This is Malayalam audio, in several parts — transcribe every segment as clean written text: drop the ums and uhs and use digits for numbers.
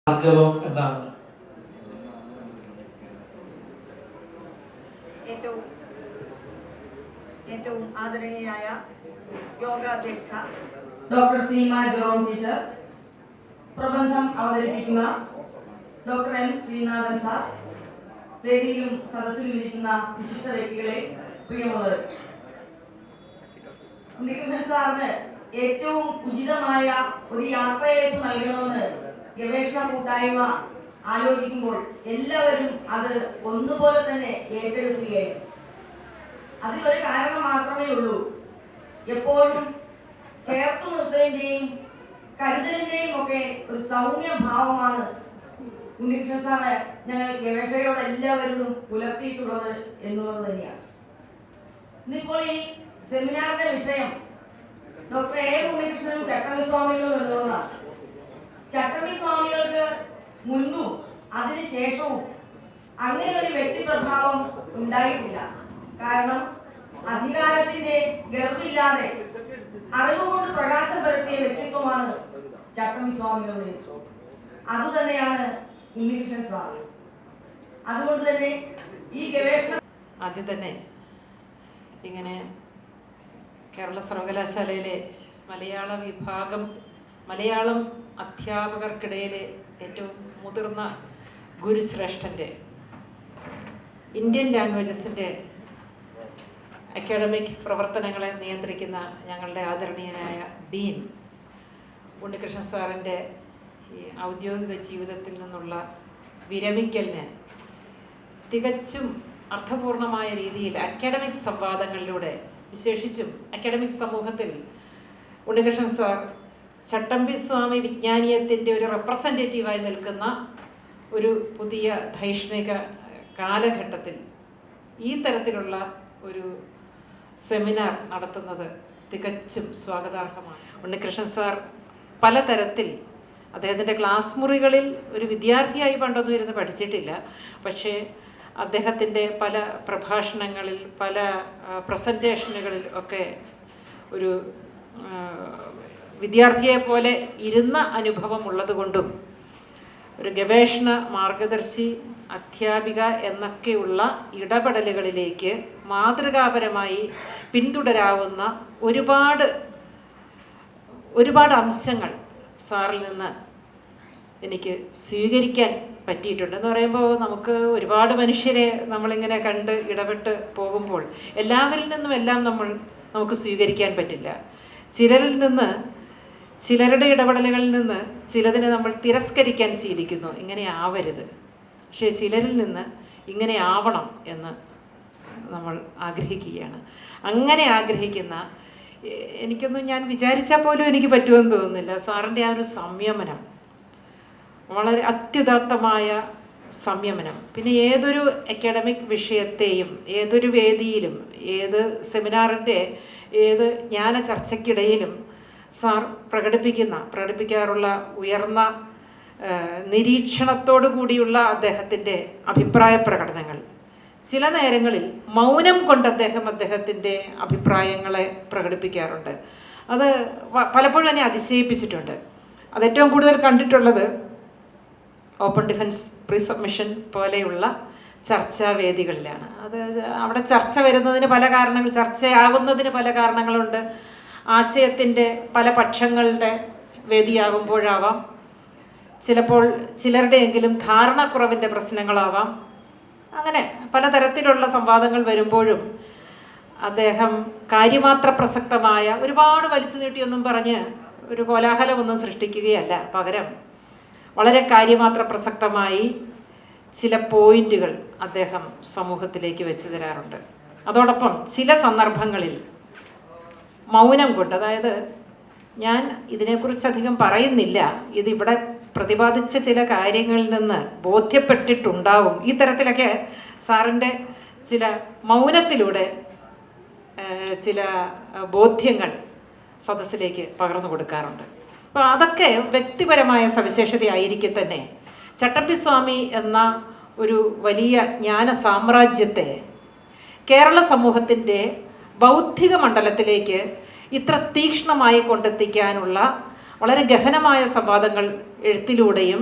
ആർജവം എന്താണ്? ഏറ്റവും ആദരണീയായ യോഗാധ്യക്ഷ ഡോക്ടർ സീമ ജോൺ ടീച്ചർ, പ്രബന്ധം അവതരിപ്പിക്കുന്ന ഡോക്ടർ എം ശ്രീനാഥൻ സാർ, വേദിയിലും സദസ്സിലും ഇരിക്കുന്ന വിശിഷ്ട വ്യക്തികളെ, പ്രിയമുള്ളവർ, ഉണ്ണികൃഷ്ണൻ സാറിന് ഏറ്റവും ഉചിതമായ ഒരു യാത്രയയപ്പ് നൽകണമെന്ന് ഗവേഷണ കൂട്ടായ്മ ആലോചിക്കുമ്പോൾ എല്ലാവരും അത് ഒന്നുപോലെ തന്നെ ഏറ്റെടുക്കുകയായിരുന്നു. അതിലൊരു കാരണം മാത്രമേ ഉള്ളൂ. എപ്പോഴും ചേർത്തു നിർത്തലിന്റെയും കരുതലിന്റെയും ഒക്കെ ഒരു സൗമ്യ ഭാവമാണ് ഉണ്ണികൃഷ്ണൻ സാറ് ഞങ്ങൾ ഗവേഷകരോട് എല്ലാവരും പുലർത്തിയിട്ടുള്ളത് എന്നുള്ളത് തന്നെയാണ്. ഇന്നിപ്പോൾ ഈ സെമിനാറിന്റെ വിഷയം ഡോക്ടർ എ ഉണ്ണികൃഷ്ണനും ചട്ടമ്പി സ്വാമികളും എന്നുള്ളതാണ്. ചട്ടമ്പി സ്വാമികൾക്ക് മുൻപും അതിനുശേഷവും അങ്ങനെ ഒരു വ്യക്തിപ്രഭാവം ഉണ്ടായിട്ടില്ല. കാരണം അധികാരത്തിന്റെ ഗർവില്ലാതെ അറിവുകൊണ്ട് പ്രകാശം പരത്തിയ വ്യക്തിത്വമാണ് ചട്ടമ്പി സ്വാമികളുടെ. അതുതന്നെയാണ് ഉണ്ണികൃഷ്ണൻ സ്വാമി. അതുകൊണ്ട് തന്നെ ഈ ഗവേഷണം ആദ്യം തന്നെ ഇങ്ങനെ കേരള സർവകലാശാലയിലെ മലയാള വിഭാഗം, മലയാളം അധ്യാപകർക്കിടയിലെ ഏറ്റവും മുതിർന്ന ഗുരുശ്രേഷ്ഠൻ്റെ ഇന്ത്യൻ ലാംഗ്വേജസിൻ്റെ അക്കാഡമിക് പ്രവർത്തനങ്ങളെ നിയന്ത്രിക്കുന്ന ഞങ്ങളുടെ ആദരണീയനായ ഡീൻ ഉണ്ണികൃഷ്ണൻ സാറിൻ്റെ ഈ ഔദ്യോഗിക ജീവിതത്തിൽ നിന്നുള്ള വിരമിക്കലിന് തികച്ചും അർത്ഥപൂർണമായ രീതിയിൽ അക്കാഡമിക് സംവാദങ്ങളിലൂടെ, വിശേഷിച്ചും അക്കാഡമിക് സമൂഹത്തിൽ ഉണ്ണികൃഷ്ണൻ സാർ ചട്ടമ്പി സ്വാമി വിജ്ഞാനീയത്തിൻ്റെ ഒരു റെപ്രസെൻറ്റേറ്റീവായി നിൽക്കുന്ന ഒരു പുതിയ ധൈഷ്ണിക കാലഘട്ടത്തിൽ ഈ തരത്തിലുള്ള ഒരു സെമിനാർ നടത്തുന്നത് തികച്ചും സ്വാഗതാർഹമാണ്. ഉണ്ണികൃഷ്ണൻ സാർ പലതരത്തിൽ അദ്ദേഹത്തിൻ്റെ ക്ലാസ് മുറികളിൽ ഒരു വിദ്യാർത്ഥിയായി പണ്ടൊന്നും ഇരുന്ന് പഠിച്ചിട്ടില്ല. പക്ഷേ അദ്ദേഹത്തിൻ്റെ പല പ്രഭാഷണങ്ങളിൽ, പല പ്രസൻറ്റേഷനുകളിൽ ഒക്കെ ഒരു വിദ്യാർത്ഥിയെ പോലെ ഇരുന്ന അനുഭവം ഉള്ളതുകൊണ്ടും ഒരു ഗവേഷണ മാർഗദർശി, അധ്യാപിക എന്നൊക്കെയുള്ള ഇടപെടലുകളിലേക്ക് മാതൃകാപരമായി പിന്തുടരാവുന്ന ഒരുപാട് അംശങ്ങൾ സാറിൽ നിന്ന് എനിക്ക് സ്വീകരിക്കാൻ പറ്റിയിട്ടുണ്ട്. എന്ന് പറയുമ്പോൾ നമുക്ക് ഒരുപാട് മനുഷ്യരെ നമ്മളിങ്ങനെ കണ്ട് ഇടപെട്ട് പോകുമ്പോൾ എല്ലാവരിൽ നിന്നും എല്ലാം നമുക്ക് സ്വീകരിക്കാൻ പറ്റില്ല. ചിലരുടെ ഇടപെടലുകളിൽ നിന്ന് ചിലതിനെ നമ്മൾ തിരസ്കരിക്കാൻ ശീലിക്കുന്നു. ഇങ്ങനെ ആവരുത്, പക്ഷേ ചിലരിൽ നിന്ന് ഇങ്ങനെ ആവണം എന്ന് നമ്മൾ ആഗ്രഹിക്കുകയാണ്. അങ്ങനെ ആഗ്രഹിക്കുന്ന എനിക്കൊന്നും ഞാൻ വിചാരിച്ചാൽ പോലും എനിക്ക് പറ്റുമെന്ന് തോന്നുന്നില്ല. സാറിൻ്റെ ആ ഒരു സംയമനം, വളരെ അത്യുദാത്തമായ സംയമനം. പിന്നെ ഏതൊരു അക്കാഡമിക് വിഷയത്തെയും, ഏതൊരു വേദിയിലും, ഏത് സെമിനാറിൻ്റെ ഏത് ജ്ഞാന ചർച്ചയ്ക്കിടയിലും സാർ പ്രകടിപ്പിക്കാറുള്ള ഉയർന്ന നിരീക്ഷണത്തോടു കൂടിയുള്ള അദ്ദേഹത്തിൻ്റെ അഭിപ്രായ പ്രകടനങ്ങൾ, ചില നേരങ്ങളിൽ മൗനം കൊണ്ട് അദ്ദേഹത്തിൻ്റെ അഭിപ്രായങ്ങളെ പ്രകടിപ്പിക്കാറുണ്ട്. അത് പലപ്പോഴും എന്നെ അതിശയിപ്പിച്ചിട്ടുണ്ട്. അതേറ്റവും കൂടുതൽ കണ്ടിട്ടുള്ളത് ഓപ്പൺ ഡിഫൻസ് പ്രീ സബ്മിഷൻ പോലെയുള്ള ചർച്ചാവേദികളിലാണ്. അവിടെ ചർച്ച വരുന്നതിന് പല കാരണങ്ങൾ, ചർച്ചയാകുന്നതിന് പല കാരണങ്ങളുണ്ട്. ആശയത്തിൻ്റെ പല പക്ഷങ്ങളുടെ വേദിയാകുമ്പോഴാവാം, ചിലപ്പോൾ ചിലരുടെയെങ്കിലും ധാരണക്കുറവിൻ്റെ പ്രശ്നങ്ങളാവാം. അങ്ങനെ പലതരത്തിലുള്ള സംവാദങ്ങൾ വരുമ്പോഴും അദ്ദേഹം കാര്യമാത്ര പ്രസക്തമായ, ഒരുപാട് വലിച്ചു നീട്ടിയൊന്നും പറഞ്ഞ് ഒരു കോലാഹലമൊന്നും സൃഷ്ടിക്കുകയല്ല, പകരം വളരെ കാര്യമാത്ര പ്രസക്തമായി ചില പോയിന്റുകൾ അദ്ദേഹം സമൂഹത്തിലേക്ക് വെച്ച് തരാറുണ്ട്. അതോടൊപ്പം ചില സന്ദർഭങ്ങളിൽ മൗനം കൊണ്ട്, അതായത് ഞാൻ ഇതിനെക്കുറിച്ചധികം പറയുന്നില്ല, ഇതിവിടെ പ്രതിപാദിച്ച ചില കാര്യങ്ങളിൽ നിന്ന് ബോധ്യപ്പെട്ടിട്ടുണ്ടാവും, ഈ തരത്തിലൊക്കെ സാറിൻ്റെ ചില മൗനത്തിലൂടെ ചില ബോധ്യങ്ങൾ സദസ്സിലേക്ക് പകർന്നു കൊടുക്കാറുണ്ട്. അപ്പോൾ അതൊക്കെ വ്യക്തിപരമായ സവിശേഷതയായിരിക്കെ തന്നെ ചട്ടമ്പി സ്വാമി എന്ന ഒരു വലിയ ജ്ഞാന സാമ്രാജ്യത്തെ കേരള സമൂഹത്തിൻ്റെ ബൗദ്ധിക മണ്ഡലത്തിലേക്ക് ഇത്ര തീക്ഷ്ണമായി കൊണ്ടെത്തിക്കാനുള്ള വളരെ ഗഹനമായ സംവാദങ്ങൾ എഴുത്തിലൂടെയും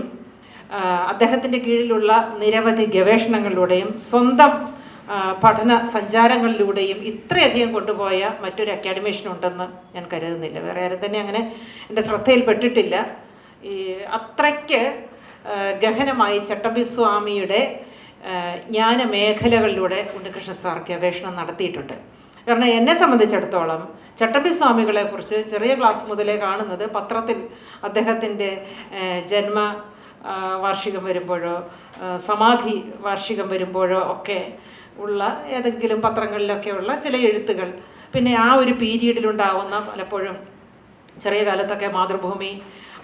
അദ്ദേഹത്തിൻ്റെ കീഴിലുള്ള നിരവധി ഗവേഷണങ്ങളിലൂടെയും സ്വന്തം പഠന സഞ്ചാരങ്ങളിലൂടെയും ഇത്രയധികം കൊണ്ടുപോയ മറ്റൊരു അക്കാഡമീഷ്യൻ ഉണ്ടെന്ന് ഞാൻ കരുതുന്നില്ല. വേറെ ആരും തന്നെ അങ്ങനെ എൻ്റെ ശ്രദ്ധയിൽപ്പെട്ടിട്ടില്ല. ഈ അത്രയ്ക്ക് ഗഹനമായി ചട്ടമ്പി സ്വാമിയുടെ ജ്ഞാനമേഖലകളിലൂടെ ഉണ്ണികൃഷ്ണൻ സാർ ഗവേഷണം നടത്തിയിട്ടുണ്ട്. കാരണം എന്നെ സംബന്ധിച്ചിടത്തോളം ചട്ടമ്പി സ്വാമികളെക്കുറിച്ച് ചെറിയ ക്ലാസ് മുതലേ കാണുന്നത് പത്രത്തിൽ അദ്ദേഹത്തിൻ്റെ ജന്മ വാർഷികം വരുമ്പോഴോ സമാധി വാർഷികം വരുമ്പോഴോ ഒക്കെ ഉള്ള ഏതെങ്കിലും പത്രങ്ങളിലൊക്കെ ഉള്ള ചില എഴുത്തുകൾ, പിന്നെ ആ ഒരു പീരീഡിലുണ്ടാവുന്ന പലപ്പോഴും ചെറിയ കാലത്തൊക്കെ മാതൃഭൂമി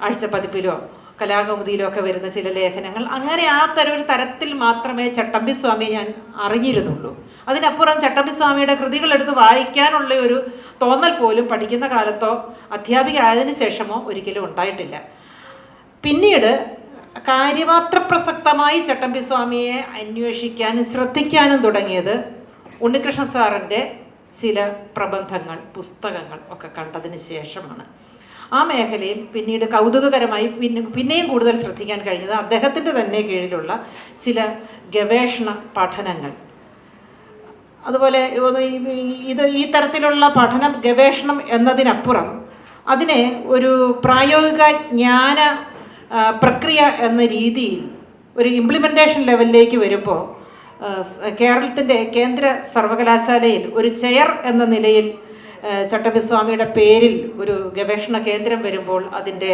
ആഴ്ചപ്പതിപ്പിലോ കലാകൗമുദിയിലോ ഒക്കെ വരുന്ന ചില ലേഖനങ്ങൾ, അങ്ങനെ ആ ഒരു തരത്തിൽ മാത്രമേ ചട്ടമ്പി സ്വാമിയെ ഞാൻ അറിഞ്ഞിരുന്നുള്ളൂ. അതിനപ്പുറം ചട്ടമ്പി സ്വാമിയുടെ കൃതികളെടുത്ത് വായിക്കാനുള്ള ഒരു തോന്നൽ പോലും പഠിക്കുന്ന കാലത്തോ അധ്യാപിക ആയതിനു ശേഷമോ ഒരിക്കലും ഉണ്ടായിട്ടില്ല. പിന്നീട് കാര്യമാത്ര പ്രസക്തമായി ചട്ടമ്പി സ്വാമിയെ അന്വേഷിക്കാനും ശ്രദ്ധിക്കാനും തുടങ്ങിയത് ഉണ്ണികൃഷ്ണൻ സാറിൻ്റെ ചില പ്രബന്ധങ്ങൾ, പുസ്തകങ്ങൾ ഒക്കെ കണ്ടതിന് ശേഷമാണ്. ആ മേഖലയിൽ പിന്നീട് കൗതുകകരമായി പിന്നെയും കൂടുതൽ ശ്രദ്ധിക്കാൻ കഴിഞ്ഞത് അദ്ദേഹത്തിൻ്റെ തന്നെ കീഴിലുള്ള ചില ഗവേഷണ പഠനങ്ങൾ. അതുപോലെ ഈ തരത്തിലുള്ള പഠനം, ഗവേഷണം എന്നതിനപ്പുറം അതിനെ ഒരു പ്രായോഗിക ജ്ഞാന പ്രക്രിയ എന്ന രീതിയിൽ ഒരു ഇംപ്ലിമെൻറ്റേഷൻ ലെവലിലേക്ക് വരുമ്പോൾ കേരളത്തിൻ്റെ കേന്ദ്ര സർവകലാശാലയിൽ ഒരു ചെയർ എന്ന നിലയിൽ ചട്ടമ്പി സ്വാമിയുടെ പേരിൽ ഒരു ഗവേഷണ കേന്ദ്രം വരുമ്പോൾ അതിൻ്റെ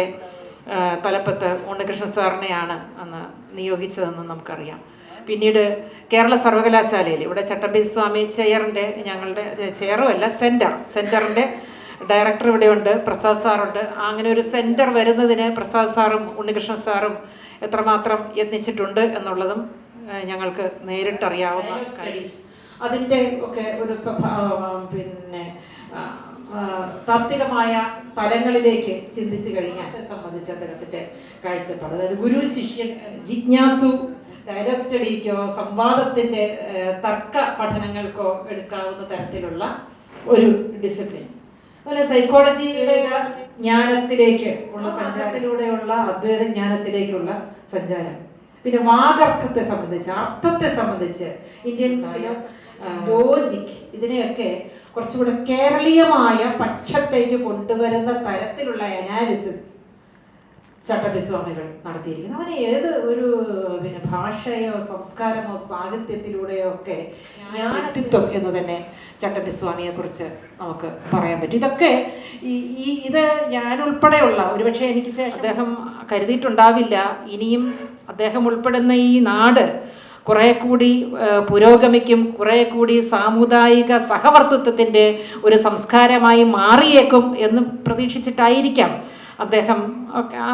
തലപ്പത്ത് ഉണ്ണികൃഷ്ണൻ സാറിനെയാണ് അന്ന് നിയോഗിച്ചതെന്ന് നമുക്കറിയാം. പിന്നീട് കേരള സർവകലാശാലയിൽ ഇവിടെ ചട്ടമ്പി സ്വാമി ചെയറിൻ്റെ, ഞങ്ങളുടെ ചെയറുമല്ല സെൻറ്ററിൻ്റെ ഡയറക്ടർ ഇവിടെയുണ്ട്, പ്രസാദ് സാറുണ്ട്. അങ്ങനെ ഒരു സെൻറ്റർ വരുന്നതിന് പ്രസാദ് സാറും ഉണ്ണികൃഷ്ണൻ സാറും എത്രമാത്രം യത്നിച്ചിട്ടുണ്ട് എന്നുള്ളതും ഞങ്ങൾക്ക് നേരിട്ടറിയാവുന്ന കാര്യം. അതിൻ്റെ ഒക്കെ ഒരു പിന്നെ താത്വികമായ തലങ്ങളിലേക്ക് ചിന്തിച്ചു കഴിഞ്ഞാൽ സംബന്ധിച്ച് അദ്ദേഹത്തിൻ്റെ കാഴ്ചപ്പാട്, അതായത് ഗുരു ശിഷ്യൻ ജിജ്ഞാസു ഡയലോഗ് സ്റ്റഡിക്കോ സംവാദത്തിൻ്റെ തർക്ക പഠനങ്ങൾക്കോ എടുക്കാവുന്ന തരത്തിലുള്ള ഒരു ഡിസിപ്ലിൻ. അതുപോലെ സൈക്കോളജിയുടെ ജ്ഞാനത്തിലേക്ക് ഉള്ള സഞ്ചാരത്തിലൂടെയുള്ള അദ്വൈത ജ്ഞാനത്തിലേക്കുള്ള സഞ്ചാരം, പിന്നെ വാഗർത്ഥത്തെ സംബന്ധിച്ച്, അർത്ഥത്തെ സംബന്ധിച്ച്, ഇന്ത്യൻ ലോജിക്, ഇതിനെയൊക്കെ കുറച്ചുകൂടെ കേരളീയമായ പക്ഷത്തേക്ക് കൊണ്ടുവരുന്ന തരത്തിലുള്ള അനാലിസിസ് ചട്ടമ്പി സ്വാമികൾ നടത്തിയിരിക്കുന്നു. അവന് ഏത് ഒരു പിന്നെ ഭാഷയോ സംസ്കാരമോ സാഹിത്യത്തിലൂടെയോ ഒക്കെ വ്യക്തിത്വം എന്ന് തന്നെ ചട്ടമ്പി സ്വാമിയെ കുറിച്ച് നമുക്ക് പറയാൻ പറ്റും. ഇതൊക്കെ ഇത് ഞാനുൾപ്പെടെയുള്ള ഒരുപക്ഷെ എനിക്ക് അദ്ദേഹം കരുതിയിട്ടുണ്ടാവില്ല ഇനിയും അദ്ദേഹം ഉൾപ്പെടുന്ന ഈ നാട് കുറേ കൂടി പുരോഗമിക്കും, കുറേ കൂടി സാമുദായിക സഹവർത്തിത്വത്തിൻ്റെ ഒരു സംസ്കാരമായി മാറിയേക്കും എന്ന് പ്രതീക്ഷിച്ചിട്ടായിരിക്കാം അദ്ദേഹം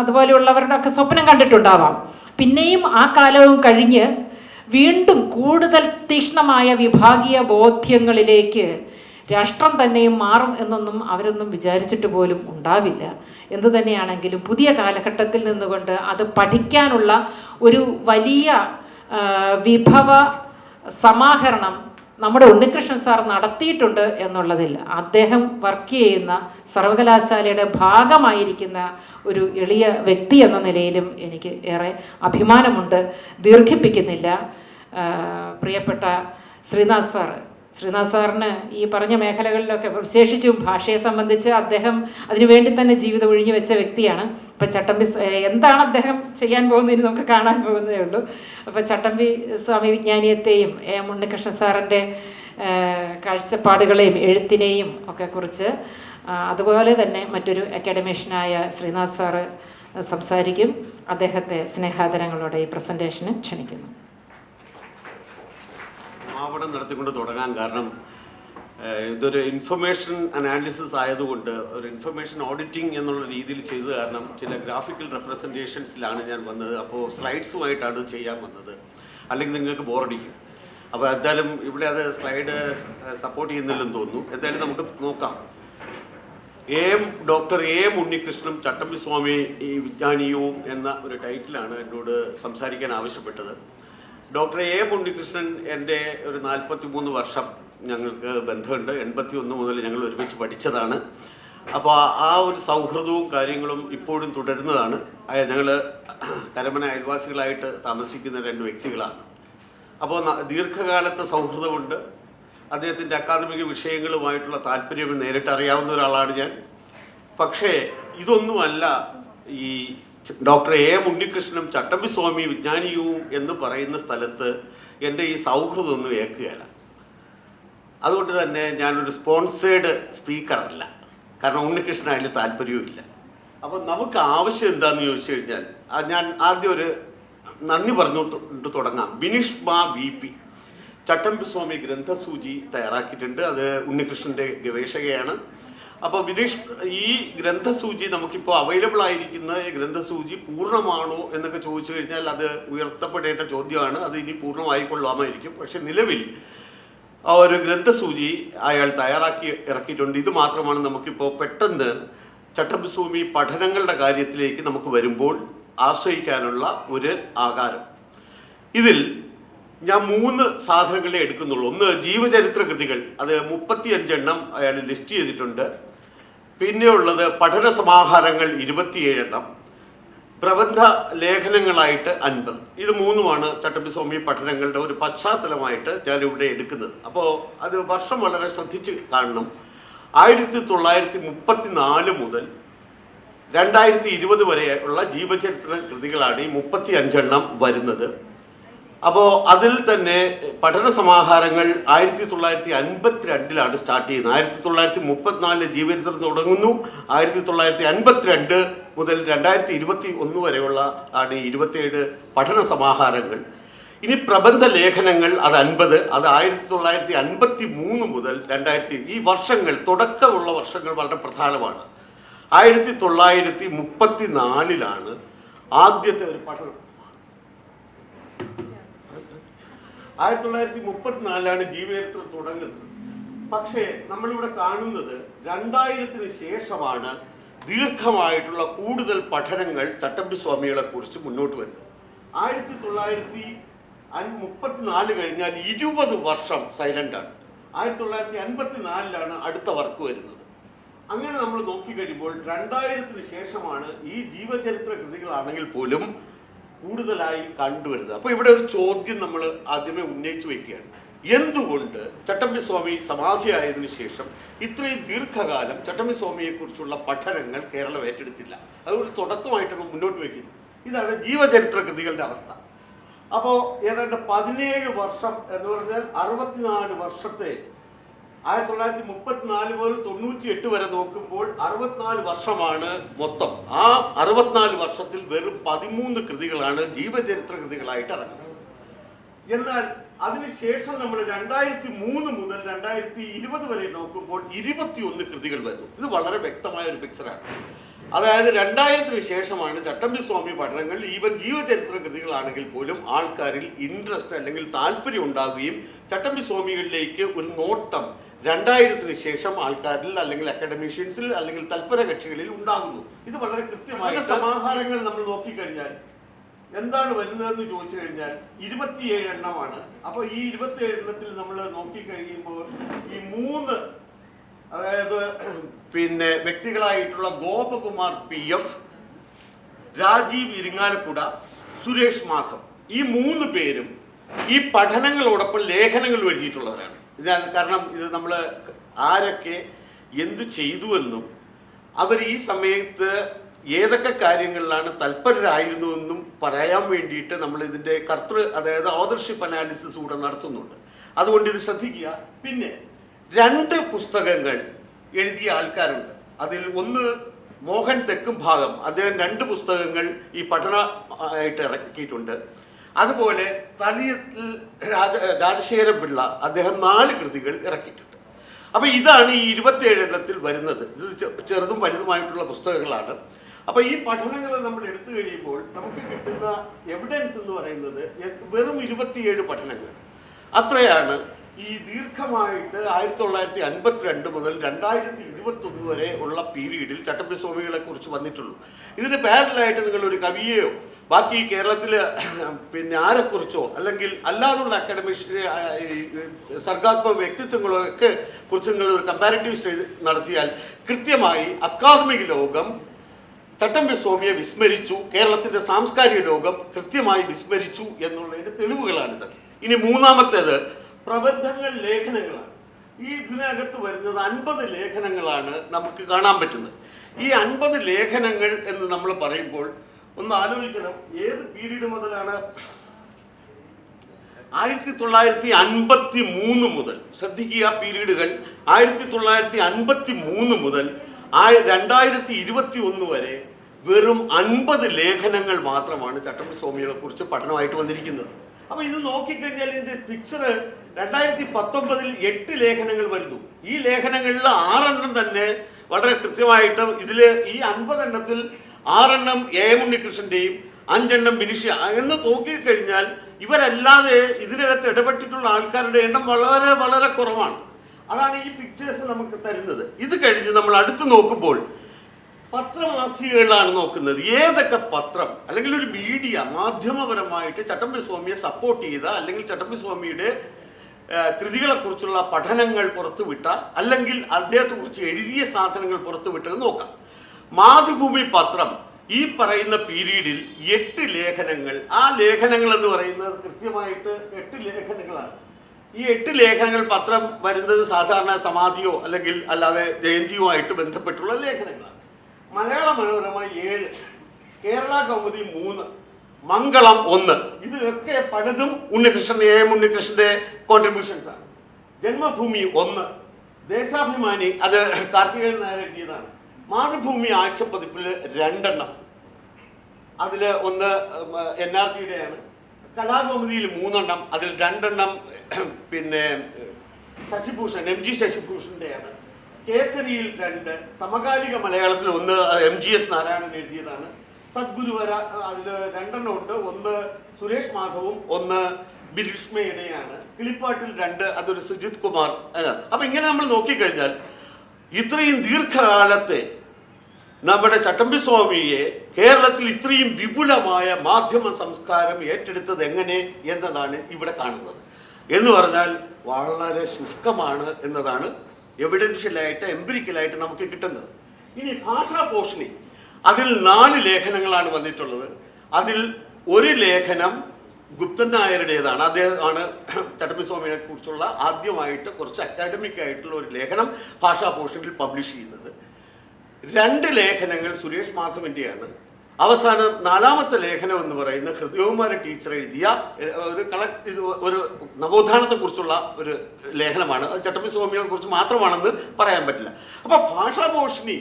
അതുപോലെയുള്ളവരുടെ ഒക്കെ സ്വപ്നം കണ്ടിട്ടുണ്ടാവാം. പിന്നെയും ആ കാലവും കഴിഞ്ഞ് വീണ്ടും കൂടുതൽ തീക്ഷ്ണമായ വിഭാഗീയ ബോധ്യങ്ങളിലേക്ക് രാഷ്ട്രം തന്നെയും മാറും എന്നൊന്നും അവരൊന്നും വിചാരിച്ചിട്ട് പോലും ഉണ്ടാവില്ല. എന്തു തന്നെയാണെങ്കിലും പുതിയ കാലഘട്ടത്തിൽ നിന്നുകൊണ്ട് അത് പഠിക്കാനുള്ള ഒരു വലിയ വിഭവ സമാഹരണം നമ്മുടെ ഉണ്ണികൃഷ്ണൻ സാർ നടത്തിയിട്ടുണ്ട് എന്നുള്ളതിൽ അദ്ദേഹം വർക്ക് ചെയ്യുന്ന സർവകലാശാലയുടെ ഭാഗമായിരിക്കുന്ന ഒരു എളിയ വ്യക്തി എന്ന നിലയിലും എനിക്ക് ഏറെ അഭിമാനമുണ്ട്. ദീർഘിപ്പിക്കുന്നില്ല. പ്രിയപ്പെട്ട ശ്രീനാഥ് സാറിന് ഈ പറഞ്ഞ മേഖലകളിലൊക്കെ വിശേഷിച്ചും ഭാഷയെ സംബന്ധിച്ച് അദ്ദേഹം അതിനുവേണ്ടി തന്നെ ജീവിതം ഒഴിഞ്ഞു വെച്ച വ്യക്തിയാണ്. ഇപ്പം ചട്ടമ്പി എന്താണ് അദ്ദേഹം ചെയ്യാൻ പോകുന്നതിന് നമുക്ക് കാണാൻ പോകുന്നതേ ഉള്ളൂ. അപ്പോൾ ചട്ടമ്പി സ്വാമി വിജ്ഞാനീയത്തെയും ഉണ്ണികൃഷ്ണൻ സാറിൻ്റെ കാഴ്ചപ്പാടുകളെയും എഴുത്തിനെയും ഒക്കെ കുറിച്ച് അതുപോലെ തന്നെ മറ്റൊരു അക്കാഡമീഷ്യനായ ശ്രീനാഥ് സാറ് സംസാരിക്കും. അദ്ദേഹത്തെ സ്നേഹാദരങ്ങളോടെ ഈ പ്രസൻറ്റേഷന് ക്ഷണിക്കുന്നു. മാവടം നടത്തിക്കൊണ്ട് തുടങ്ങാൻ കാരണം ഇതൊരു ഇൻഫർമേഷൻ അനാലിസിസ് ആയതുകൊണ്ട് ഒരു ഇൻഫർമേഷൻ ഓഡിറ്റിംഗ് എന്നുള്ള രീതിയിൽ ചെയ്തത് കാരണം ചില ഗ്രാഫിക്കൽ റെപ്രസെൻറ്റേഷൻസിലാണ് ഞാൻ വന്നത്. അപ്പോൾ സ്ലൈഡ്സുമായിട്ടാണ് ചെയ്യാൻ വന്നത്, അല്ലെങ്കിൽ നിങ്ങൾക്ക് ബോറടിക്കും. അപ്പോൾ എന്തായാലും ഇവിടെ അത് സ്ലൈഡ് സപ്പോർട്ട് ചെയ്യുന്നില്ലെന്ന് തോന്നുന്നു. എന്തായാലും നമുക്ക് നോക്കാം. ഡോക്ടർ എം ഉണ്ണികൃഷ്ണനും ചട്ടമ്പി സ്വാമി ഈ വിജ്ഞാനീയവും എന്ന ഒരു ടൈറ്റിലാണ് എന്നോട് സംസാരിക്കാൻ ആവശ്യപ്പെട്ടത്. ഡോക്ടർ എം ഉണ്ണികൃഷ്ണൻ എൻ്റെ ഒരു 43 വർഷം ഞങ്ങൾക്ക് ബന്ധമുണ്ട്. 81 മുതൽ ഞങ്ങൾ ഒരുമിച്ച് പഠിച്ചതാണ്. അപ്പോൾ ആ ഒരു സൗഹൃദവും കാര്യങ്ങളും ഇപ്പോഴും തുടരുന്നതാണ്. ഞങ്ങൾ കരമന അയൽവാസികളായിട്ട് താമസിക്കുന്ന 2 വ്യക്തികളാണ്. അപ്പോൾ ദീർഘകാലത്തെ സൗഹൃദമുണ്ട്. അദ്ദേഹത്തിൻ്റെ അക്കാദമിക വിഷയങ്ങളുമായിട്ടുള്ള താല്പര്യം നേരിട്ട് അറിയാവുന്ന ഒരാളാണ് ഞാൻ. പക്ഷേ ഇതൊന്നുമല്ല ഈ ഡോക്ടർ എ ഉണ്ണികൃഷ്ണനും ചട്ടമ്പി സ്വാമി വിജ്ഞാനീയവും എന്ന് പറയുന്ന സ്ഥലത്ത് എൻ്റെ ഈ സൗഹൃദമൊന്നും ഏൽക്കുകയില്ല. അതുകൊണ്ട് തന്നെ ഞാനൊരു സ്പോൺസേഡ് സ്പീക്കറല്ല. കാരണം ഉണ്ണികൃഷ്ണൻ അതിൽ താല്പര്യവുമില്ല. അപ്പോൾ നമുക്ക് ആവശ്യം എന്താണെന്ന് ചോദിച്ചു കഴിഞ്ഞാൽ ഞാൻ ആദ്യം ഒരു നന്ദി പറഞ്ഞുകൊണ്ട് തുടങ്ങാം. ബിനിഷ്മ VP ചട്ടമ്പി സ്വാമി ഗ്രന്ഥസൂചി തയ്യാറാക്കിയിട്ടുണ്ട്. അത് ഉണ്ണികൃഷ്ണൻ്റെ ഗവേഷകയാണ്. അപ്പോൾ ബിനീഷ്, ഈ ഗ്രന്ഥസൂചി നമുക്കിപ്പോൾ അവൈലബിൾ ആയിരിക്കുന്ന ഈ ഗ്രന്ഥസൂചി പൂർണ്ണമാണോ എന്നൊക്കെ ചോദിച്ചു കഴിഞ്ഞാൽ അത് ഉയർത്തപ്പെടേണ്ട ചോദ്യമാണ്. അത് ഇനി പൂർണ്ണമായിക്കൊള്ളാമായിരിക്കും. പക്ഷെ നിലവിൽ ആ ഒരു ഗ്രന്ഥസൂചി അയാൾ തയ്യാറാക്കി ഇറക്കിയിട്ടുണ്ട്. ഇത് മാത്രമാണ് നമുക്കിപ്പോൾ പെട്ടെന്ന് ചട്ടമ്പി സ്വാമി പഠനങ്ങളുടെ കാര്യത്തിലേക്ക് നമുക്ക് വരുമ്പോൾ ആശ്രയിക്കാനുള്ള ഒരു ആകാരം. ഇതിൽ ഞാൻ 3 സാധനങ്ങളെ എടുക്കുന്നുള്ളൂ. ഒന്ന് ജീവചരിത്ര കൃതികൾ, അത് 35 എണ്ണം അയാൾ ലിസ്റ്റ് ചെയ്തിട്ടുണ്ട്. പിന്നെ ഉള്ളത് പഠന സമാഹാരങ്ങൾ 27 എണ്ണം, പ്രബന്ധ ലേഖനങ്ങളായിട്ട് 50. ഇത് 3ഉമാണ് ചട്ടമ്പി സ്വാമി പഠനങ്ങളുടെ ഒരു പശ്ചാത്തലമായിട്ട് ഞാനിവിടെ എടുക്കുന്നത്. അപ്പോൾ അത് വർഷം വളരെ ശ്രദ്ധിച്ച് കാണണം. 1934 മുതൽ 2020 വരെ ഉള്ള ജീവചരിത്ര കൃതികളാണ് ഈ 35 എണ്ണം വരുന്നത്. അപ്പോൾ അതിൽ തന്നെ പഠന സമാഹാരങ്ങൾ 1952 സ്റ്റാർട്ട് ചെയ്യുന്നത്. 1934 ജീവചരിത്രം തുടങ്ങുന്നു. 1952 മുതൽ 2021 വരെയുള്ള ആണ് 27 പഠന സമാഹാരങ്ങൾ. ഇനി പ്രബന്ധ ലേഖനങ്ങൾ അത് 50. അത് 1953 മുതൽ 2000 ഈ വർഷങ്ങൾ, തുടക്കമുള്ള വർഷങ്ങൾ വളരെ പ്രധാനമാണ്. 1934 ആദ്യത്തെ ഒരു പഠനം. 1934 ജീവചരിത്രം തുടങ്ങുന്നത്. പക്ഷേ നമ്മളിവിടെ കാണുന്നത് 2000 ശേഷമാണ് ദീർഘമായിട്ടുള്ള കൂടുതൽ പഠനങ്ങൾ ചട്ടമ്പി സ്വാമികളെ കുറിച്ച് മുന്നോട്ട് വരുന്നത്. 1934 കഴിഞ്ഞാൽ 20 വർഷം സൈലൻ്റാണ്. 1954 അടുത്ത വർക്ക് വരുന്നത്. അങ്ങനെ നമ്മൾ നോക്കിക്കഴിയുമ്പോൾ 2000 ശേഷമാണ് ഈ ജീവചരിത്ര കൃതികളാണെങ്കിൽ പോലും കൂടുതലായി കണ്ടുവരുന്നത്. അപ്പോൾ ഇവിടെ ഒരു ചോദ്യം നമ്മൾ ആദ്യമേ ഉന്നയിച്ചു വയ്ക്കുകയാണ്. എന്തുകൊണ്ട് ചട്ടമ്പി സ്വാമി സമാധിയായതിനു ശേഷം ഇത്രയും ദീർഘകാലം ചട്ടമ്പി സ്വാമിയെക്കുറിച്ചുള്ള പഠനങ്ങൾ കേരളം ഏറ്റെടുത്തില്ല? അതൊരു തുടക്കമായിട്ട് മുന്നോട്ട് വയ്ക്കുന്നു. ഇതാണ് ജീവചരിത്ര കൃതികളുടെ അവസ്ഥ. അപ്പോൾ ഏതാണ്ട് 17 വർഷം എന്ന് പറഞ്ഞാൽ 64 വർഷത്തെ 1934 മുതൽ 98 വരെ നോക്കുമ്പോൾ 64 വർഷമാണ് മൊത്തം. ആ 64 വർഷത്തിൽ വെറും 13 കൃതികളാണ് ജീവചരിത്ര കൃതികളായിട്ട് ഇറങ്ങുന്നത്. എന്നാൽ അതിനുശേഷം നമ്മൾ 2003 മുതൽ 2020 വരെ നോക്കുമ്പോൾ 21 കൃതികൾ വരുന്നു. ഇത് വളരെ വ്യക്തമായ ഒരു പിക്ചറാണ്. അതായത് 2000 ശേഷമാണ് ചട്ടമ്പി സ്വാമി പഠനങ്ങൾ ഈവൻ ജീവചരിത്ര കൃതികളാണെങ്കിൽ പോലും ആൾക്കാരിൽ ഇൻട്രസ്റ്റ് അല്ലെങ്കിൽ താല്പര്യം ഉണ്ടാവുകയും ചട്ടമ്പി സ്വാമികളിലേക്ക് ഒരു നോട്ടം 2000 ശേഷം ആൾക്കാരിൽ അല്ലെങ്കിൽ അക്കാഡമീഷ്യൻസിൽ അല്ലെങ്കിൽ തൽപര കക്ഷികളിൽ ഉണ്ടാകുന്നു. ഇത് വളരെ കൃത്യമായ സമാഹാരങ്ങൾ നമ്മൾ നോക്കിക്കഴിഞ്ഞാൽ എന്താണ് വരുന്നതെന്ന് ചോദിച്ചു കഴിഞ്ഞാൽ 27 എണ്ണമാണ്. അപ്പോൾ ഈ 27 എണ്ണത്തിൽ നമ്മൾ നോക്കിക്കഴിയുമ്പോൾ ഈ 3 അതായത് പിന്നെ വ്യക്തികളായിട്ടുള്ള ഗോപകുമാർ PF, രാജീവ് ഇരിങ്ങാലക്കുട, സുരേഷ് മാധവ്, ഈ 3 പേരും ഈ പഠനങ്ങളോടൊപ്പം ലേഖനങ്ങൾ എഴുതിയിട്ടുള്ളവരാണ്. കാരണം ഇത് നമ്മൾ ആരൊക്കെ എന്ത് ചെയ്തുവെന്നും അവർ ഈ സമയത്ത് ഏതൊക്കെ കാര്യങ്ങളിലാണ് തൽപരരായിരുന്നുവെന്നും പറയാൻ വേണ്ടിയിട്ട് നമ്മൾ ഇതിൻ്റെ അതായത് ഓതർഷിപ്പ് അനാലിസിസ് കൂടെ നടത്തുന്നുണ്ട്. അതുകൊണ്ട് ഇത് ശ്രദ്ധിക്കുക. പിന്നെ 2 പുസ്തകങ്ങൾ എഴുതിയ ആൾക്കാരുണ്ട്. അതിൽ ഒന്ന് മോഹൻ തെക്കും ഭാഗം, അദ്ദേഹം 2 പുസ്തകങ്ങൾ ഈ പഠന ആയിട്ട് ഇറക്കിയിട്ടുണ്ട്. അതുപോലെ തളിയിൽ രാജശേഖരൻ പിള്ള, അദ്ദേഹം 4 കൃതികൾ ഇറക്കിയിട്ടുണ്ട്. അപ്പോൾ ഇതാണ് ഈ 27 എണ്ണത്തിൽ വരുന്നത്. ഇത് ചെറുതും വലുതുമായിട്ടുള്ള പുസ്തകങ്ങളാണ്. അപ്പോൾ ഈ പഠനങ്ങൾ നമ്മൾ എടുത്തു കഴിയുമ്പോൾ നമുക്ക് കിട്ടുന്ന എവിഡൻസ് എന്ന് പറയുന്നത് വെറും 27 പഠനങ്ങൾ. അത്രയാണ് ഈ ദീർഘമായിട്ട് 1952 മുതൽ 2021 വരെ ഉള്ള പീരീഡിൽ ചട്ടമ്പി സ്വാമികളെ കുറിച്ച് വന്നിട്ടുള്ളൂ. ഇതിന് പാരലായിട്ട് നിങ്ങളൊരു കവിയെയോ ബാക്കി കേരളത്തിൽ പിന്നെ ആരെക്കുറിച്ചോ അല്ലെങ്കിൽ അല്ലാതുള്ള അക്കാഡമിക് സർഗാത്മക വ്യക്തിത്വങ്ങളോ ഒക്കെ കുറിച്ച് നിങ്ങൾ ഒരു കമ്പാരിറ്റീവ് സ്റ്റഡി നടത്തിയാൽ കൃത്യമായി അക്കാദമിക് ലോകം ചട്ടമ്പി സ്വാമിയെ വിസ്മരിച്ചു, കേരളത്തിൻ്റെ സാംസ്കാരിക ലോകം കൃത്യമായി വിസ്മരിച്ചു എന്നുള്ളതിൻ്റെ തെളിവുകളാണിത്. ഇനി മൂന്നാമത്തേത് പ്രബന്ധങ്ങൾ, ലേഖനങ്ങളാണ്. ഈ ഇതിനകത്ത് വരുന്നത് 50 ലേഖനങ്ങളാണ് നമുക്ക് കാണാൻ പറ്റുന്നത്. ഈ 50 ലേഖനങ്ങൾ എന്ന് നമ്മൾ പറയുമ്പോൾ ഒന്ന് ആലോചിക്കണം, ഏത് പീരീഡ് മുതലാണ്? 1953 മുതൽ, ശ്രദ്ധിക്കുക പീരീഡുകൾ, 1953 മുതൽ 2021 വരെ വെറും 50 ലേഖനങ്ങൾ മാത്രമാണ് ചട്ടമ്പി സ്വാമികളെ കുറിച്ച് പഠനമായിട്ട് വന്നിരിക്കുന്നത്. അപ്പൊ ഇത് നോക്കിക്കഴിഞ്ഞാൽ ഇതിന്റെ പിക്ചർ 2019 8 ലേഖനങ്ങൾ വരുന്നു. ഈ ലേഖനങ്ങളിൽ 6 എണ്ണം തന്നെ വളരെ കൃത്യമായിട്ട് ഇതില് ഈ 50 എണ്ണത്തിൽ 6 എണ്ണം എം ഉണ്ണികൃഷ്ണന്റെയും 5 എണ്ണം ബിനിഷ എന്ന് നോക്കിക്കഴിഞ്ഞാൽ ഇവരല്ലാതെ ഇതിനകത്ത് ഇടപെട്ടിട്ടുള്ള ആൾക്കാരുടെ എണ്ണം വളരെ വളരെ കുറവാണ്. അതാണ് ഈ പിക്ചേഴ്സ് നമുക്ക് തരുന്നത്. ഇത് കഴിഞ്ഞ് നമ്മൾ അടുത്ത് നോക്കുമ്പോൾ പത്രമാസികകളാണ് നോക്കുന്നത്. ഏതൊക്കെ പത്രം അല്ലെങ്കിൽ ഒരു മീഡിയ മാധ്യമപരമായിട്ട് ചട്ടമ്പി സ്വാമിയെ സപ്പോർട്ട് ചെയ്ത അല്ലെങ്കിൽ ചട്ടമ്പി സ്വാമിയുടെ കൃതികളെ കുറിച്ചുള്ള പഠനങ്ങൾ പുറത്തുവിട്ട അല്ലെങ്കിൽ അദ്ദേഹത്തെ കുറിച്ച് എഴുതിയ സാധനങ്ങൾ പുറത്തുവിട്ടത് നോക്കാം. മാതൃഭൂമി പത്രം ഈ പറയുന്ന പീരീഡിൽ 8 ലേഖനങ്ങൾ, ആ ലേഖനങ്ങൾ എന്ന് പറയുന്നത് കൃത്യമായിട്ട് 8 ലേഖനങ്ങളാണ്. ഈ 8 ലേഖനങ്ങൾ പത്രം വരുന്നത് സാധാരണ സമാധിയോ അല്ലെങ്കിൽ അല്ലാതെ ജയന്തിയോ ആയിട്ട് ബന്ധപ്പെട്ടുള്ള ലേഖനങ്ങളാണ്. മലയാള മനോരമ 7, കേരള കൗമുദി 3, മംഗളം 1. ഇതിലൊക്കെ പലതും ഉണ്ണികൃഷ്ണൻ എം ഉണ്ണികൃഷ്ണന്റെ കോൺട്രിബ്യൂഷൻസ് ആണ്. ജന്മഭൂമി 1, ദേശാഭിമാനി അത് കാർത്തികേയൻ നായർ എഴുതിയതാണ്. മാതൃഭൂമി ആഴ്ചപ്പതിപ്പിൽ 2 എണ്ണം, അതിൽ 1 NRTയുടെയാണ്. കലാകൗമുദിയിൽ 3 എണ്ണം, അതിൽ 2 എണ്ണം പിന്നെ ശശിഭൂഷൺ MG ശശിഭൂഷണിൻ്റെയാണ്. കേസരിയിൽ 2, സമകാലിക മലയാളത്തിൽ 1 MGS നാരായണൻ എഴുതിയതാണ്. സദ്ഗുരുവര അതിൽ 2 എണ്ണം ഉണ്ട്, 1 സുരേഷ് മാധവും 1 ബിരിഷ്മയുടെയാണ്. കിളിപ്പാട്ടിൽ 2, അതൊരു സുജിത് കുമാർ. അപ്പൊ ഇങ്ങനെ നമ്മൾ നോക്കിക്കഴിഞ്ഞാൽ ഇത്രയും ദീർഘകാലത്തെ നമ്മുടെ ചട്ടമ്പി സ്വാമിയെ കേരളത്തിൽ ഇത്രയും വിപുലമായ മാധ്യമ സംസ്കാരം ഏറ്റെടുത്തത് എങ്ങനെ എന്നതാണ് ഇവിടെ കാണുന്നത്. എന്ന് പറഞ്ഞാൽ വളരെ ശുഷ്കമാണ് എന്നതാണ് എവിഡൻഷ്യലായിട്ട് എംപിരിക്കലായിട്ട് നമുക്ക് കിട്ടുന്നത്. ഇനി ഭാഷാ പോഷണി, അതിൽ 4 ലേഖനങ്ങളാണ് വന്നിട്ടുള്ളത്. അതിൽ ഒരു ലേഖനം ഗുപ്തൻ നായരുടേതാണ്. അദ്ദേഹമാണ് ചട്ടമ്പി സ്വാമിയെ കുറിച്ചുള്ള ആദ്യമായിട്ട് കുറച്ച് അക്കാഡമിക് ആയിട്ടുള്ള ഒരു ലേഖനം ഭാഷാ പോഷണിൽ പബ്ലിഷ് ചെയ്യുന്നത്. 2 ലേഖനങ്ങൾ സുരേഷ് മാധവൻ്റെയാണ്. അവസാനം 4ാമത്തെ ലേഖനം എന്ന് പറയുന്ന ഹൃദയകുമാരി ടീച്ചർ എഴുതിയ ഒരു നവോത്ഥാനത്തെ കുറിച്ചുള്ള ഒരു ലേഖനമാണ്. അത് ചട്ടമ്പി സ്വാമികളെ കുറിച്ച് മാത്രമാണെന്ന് പറയാൻ പറ്റില്ല. അപ്പൊ ഭാഷാ പോഷണി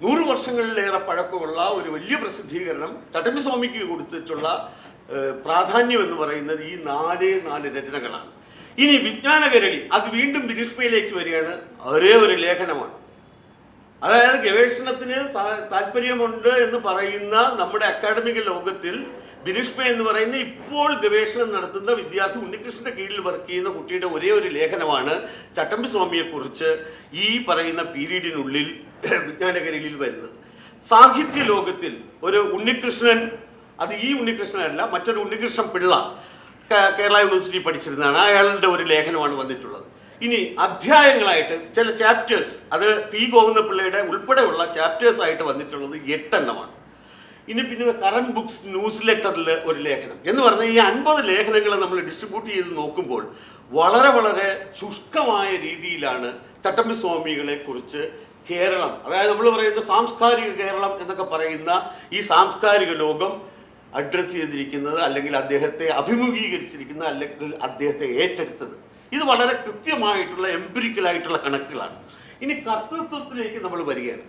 100 വർഷങ്ങളിലേറെ പഴക്കമുള്ള ഒരു വലിയ പ്രസിദ്ധീകരണം ചട്ടമ്പി സ്വാമിക്ക് കൊടുത്തിട്ടുള്ള പ്രാധാന്യം എന്ന് പറയുന്നത് ഈ 4 രചനകളാണ്. ഇനി വിജ്ഞാനകരളി, അത് വീണ്ടും ബിനിഷ്മയിലേക്ക് വരികയാണ്. ഒരേ ഒരു ലേഖനമാണ്. അതായത് ഗവേഷണത്തിന് താല്പര്യമുണ്ട് എന്ന് പറയുന്ന നമ്മുടെ അക്കാഡമിക് ലോകത്തിൽ ബിനിഷ്മ എന്ന് പറയുന്ന ഇപ്പോൾ ഗവേഷണം നടത്തുന്ന വിദ്യാർത്ഥി ഉണ്ണികൃഷ്ണന്റെ കീഴിൽ വർക്ക് ചെയ്യുന്ന കുട്ടിയുടെ ഒരേ ഒരു ലേഖനമാണ് ചട്ടമ്പി സ്വാമിയെക്കുറിച്ച് ഈ പറയുന്ന പീരീഡിനുള്ളിൽ വിജ്ഞാനകരളിയിൽ വരുന്നത്. സാഹിത്യ ലോകത്തിൽ ഒരു ഉണ്ണികൃഷ്ണൻ, അത് ഈ ഉണ്ണികൃഷ്ണനല്ല, മറ്റൊരു ഉണ്ണികൃഷ്ണൻ പിള്ള കേരള യൂണിവേഴ്സിറ്റി പഠിച്ചിരുന്നതാണ്, അയാളുടെ ഒരു ലേഖനമാണ് വന്നിട്ടുള്ളത്. ഇനി അധ്യായങ്ങളായിട്ട് ചില ചാപ്റ്റേഴ്സ്, അത് പി ഗോവിന്ദപിള്ളയുടെ ഉൾപ്പെടെയുള്ള ചാപ്റ്റേഴ്സ് ആയിട്ട് വന്നിട്ടുള്ളത് 8 എണ്ണമാണ്. ഇനി പിന്നെ കറന്റ് ബുക്സ് ന്യൂസ് ലെറ്ററിൽ ഒരു ലേഖനം എന്ന് പറഞ്ഞാൽ ഈ 50 ലേഖനങ്ങൾ നമ്മൾ ഡിസ്ട്രിബ്യൂട്ട് ചെയ്ത് നോക്കുമ്പോൾ വളരെ വളരെ ശുഷ്കമായ രീതിയിലാണ് ചട്ടമ്പി സ്വാമികളെ കുറിച്ച് കേരളം, അതായത് നമ്മൾ പറയുന്ന സാംസ്കാരിക കേരളം എന്നൊക്കെ പറയുന്ന ഈ സാംസ്കാരിക ലോകം അഡ്രസ്സ് ചെയ്തിരിക്കുന്നത്, അല്ലെങ്കിൽ അദ്ദേഹത്തെ അഭിമുഖീകരിച്ചിരിക്കുന്നത്, അല്ലെങ്കിൽ അദ്ദേഹത്തെ ഏറ്റെടുത്തത്. ഇത് വളരെ കൃത്യമായിട്ടുള്ള എംപിരിക്കലായിട്ടുള്ള കണക്കുകളാണ്. ഇനി കർത്തൃത്വത്തിലേക്ക് നമ്മൾ വരികയാണ്.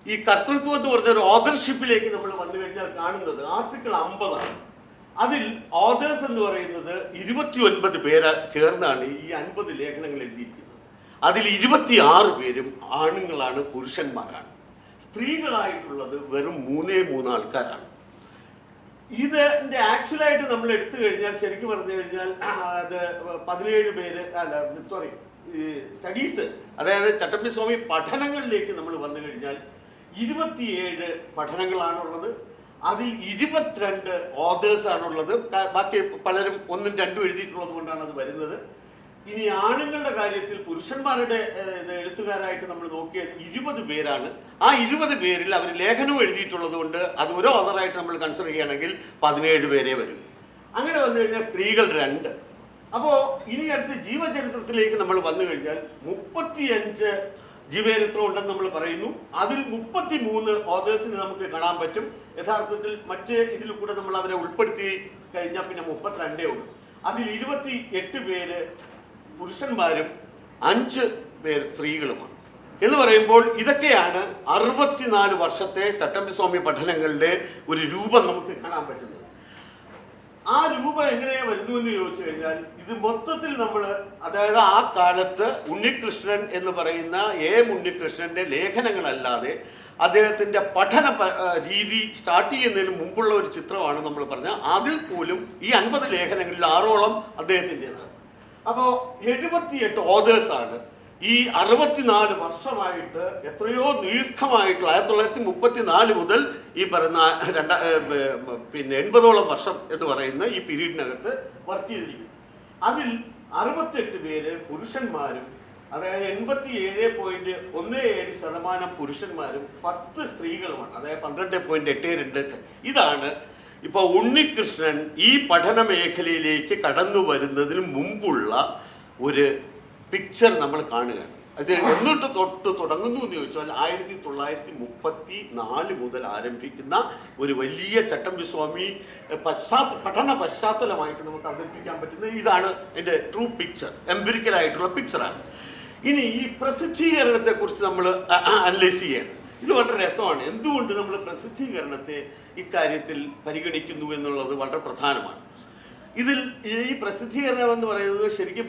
ഈ കർത്തൃത്വം എന്ന് പറഞ്ഞ ഒരു ഓതർഷിപ്പിലേക്ക് നമ്മൾ വന്നു കഴിഞ്ഞാൽ കാണുന്നത് ആർട്ടിക്കിൾ 50 ആണ്. അതിൽ ഓതേഴ്സ് എന്ന് പറയുന്നത് 29 പേര് ചേർന്നാണ് ഈ 50 ലേഖനങ്ങൾ എഴുതിയിരിക്കുന്നത്. അതിൽ 26 പേരും ആണുങ്ങളാണ്, പുരുഷന്മാരാണ്. സ്ത്രീകളായിട്ടുള്ളത് വെറും 3 ആൾക്കാരാണ്. ഇതിൻ്റെ ആക്ച്വലായിട്ട് നമ്മൾ എടുത്തു കഴിഞ്ഞാൽ ശരിക്കും പറഞ്ഞു കഴിഞ്ഞാൽ അത് 17 പേര് അല്ല സോറി സ്റ്റഡീസ്, അതായത് ചട്ടമ്പിസ്വാമി പഠനങ്ങളിലേക്ക് നമ്മൾ വന്നു കഴിഞ്ഞാൽ 27 പഠനങ്ങളാണുള്ളത്. അതിൽ 22 ഓതേഴ്സാണുള്ളത്. ബാക്കി പലരും 1ഉം 2ഉം എഴുതിയിട്ടുള്ളത് കൊണ്ടാണ് അത് വരുന്നത്. ഇനി ആണുങ്ങളുടെ കാര്യത്തിൽ പുരുഷന്മാരുടെ എഴുത്തുകാരായിട്ട് നമ്മൾ നോക്കിയാൽ 20 പേരാണ്. ആ 20 പേരിൽ അവർ ലേഖനവും എഴുതിയിട്ടുള്ളത് കൊണ്ട് അത് ഒരു ഓതറായിട്ട് നമ്മൾ കൺസിഡർ ചെയ്യുകയാണെങ്കിൽ 17 പേരെ വരും. അങ്ങനെ വന്നു കഴിഞ്ഞാൽ സ്ത്രീകൾ 2. അപ്പോൾ ഇനി അടുത്ത് ജീവചരിത്രത്തിലേക്ക് നമ്മൾ വന്നു കഴിഞ്ഞാൽ 35 ജീവചരിത്രം ഉണ്ടെന്ന് നമ്മൾ പറയുന്നു. അതിൽ 33 ഓതേഴ്സിന് നമുക്ക് കാണാൻ പറ്റും. യഥാർത്ഥത്തിൽ മറ്റ് ഇതിൽ കൂടെ നമ്മൾ അവരെ ഉൾപ്പെടുത്തി കഴിഞ്ഞാൽ പിന്നെ 32 ഉള്ളൂ. അതിൽ 28 പേര് പുരുഷന്മാരും 5 പേർ സ്ത്രീകളുമാണ്. എന്ന് പറയുമ്പോൾ ഇതൊക്കെയാണ് 64 വർഷത്തെ ചട്ടമ്പിസ്വാമി പഠനങ്ങളുടെ ഒരു രൂപം നമുക്ക് കാണാൻ പറ്റുന്നത്. ആ രൂപം എങ്ങനെയാ വരുന്നുവെന്ന് ചോദിച്ചു കഴിഞ്ഞാൽ ഇത് മൊത്തത്തിൽ നമ്മൾ, അതായത് ആ കാലത്ത് ഉണ്ണികൃഷ്ണൻ എന്ന് പറയുന്ന ഉണ്ണികൃഷ്ണന്റെ ലേഖനങ്ങളല്ലാതെ അദ്ദേഹത്തിന്റെ പഠന രീതി സ്റ്റാർട്ട് ചെയ്യുന്നതിന് മുമ്പുള്ള ഒരു ചിത്രമാണ് നമ്മൾ പറഞ്ഞ. അതിൽ പോലും ഈ 50 ലേഖനങ്ങളിൽ 6ഓളം അദ്ദേഹത്തിൻ്റെതാണ്. അപ്പോൾ 78 ഓതേഴ്സാണ് ഈ 64 വർഷമായിട്ട് എത്രയോ ദീർഘമായിട്ടുള്ള 1934 മുതൽ ഈ പറയുന്ന 80ഓളം വർഷം എന്ന് പറയുന്ന ഈ പീരീഡിനകത്ത് വർക്ക് ചെയ്തിരിക്കുന്നു. അതിൽ 68 പേര് പുരുഷന്മാരും, അതായത് 87.17% പുരുഷന്മാരും 10 സ്ത്രീകളുമാണ്, അതായത് 12.82. ഇതാണ് ഇപ്പോൾ ഉണ്ണികൃഷ്ണൻ ഈ പഠന മേഖലയിലേക്ക് കടന്നു വരുന്നതിന് മുമ്പുള്ള ഒരു പിക്ചർ നമ്മൾ കാണുകയാണ്. അത് എന്നിട്ട് തുടങ്ങുന്നു എന്ന് ചോദിച്ചാൽ 1934 മുതൽ ആരംഭിക്കുന്ന ഒരു വലിയ ചട്ടമ്പിസ്വാമി പഠന പശ്ചാത്തലമായിട്ട് നമുക്ക് അവതരിപ്പിക്കാൻ പറ്റുന്ന ഇതാണ് എൻ്റെ ട്രൂ പിക്ചർ, എംപിരിക്കലായിട്ടുള്ള പിക്ചറാണ്. ഇനി ഈ പ്രസിദ്ധീകരണത്തെക്കുറിച്ച് നമ്മൾ അനലൈസ് ചെയ്യണം. ഇത് വളരെ രസമാണ്. എന്തുകൊണ്ട് നമ്മൾ പ്രസിദ്ധീകരണത്തെ ഇക്കാര്യത്തിൽ പരിഗണിക്കുന്നു എന്നുള്ളത് വളരെ പ്രധാനമാണ്. ഇതിൽ ഈ പ്രസിദ്ധീകരണം എന്ന് പറയുന്നത് ശരിക്കും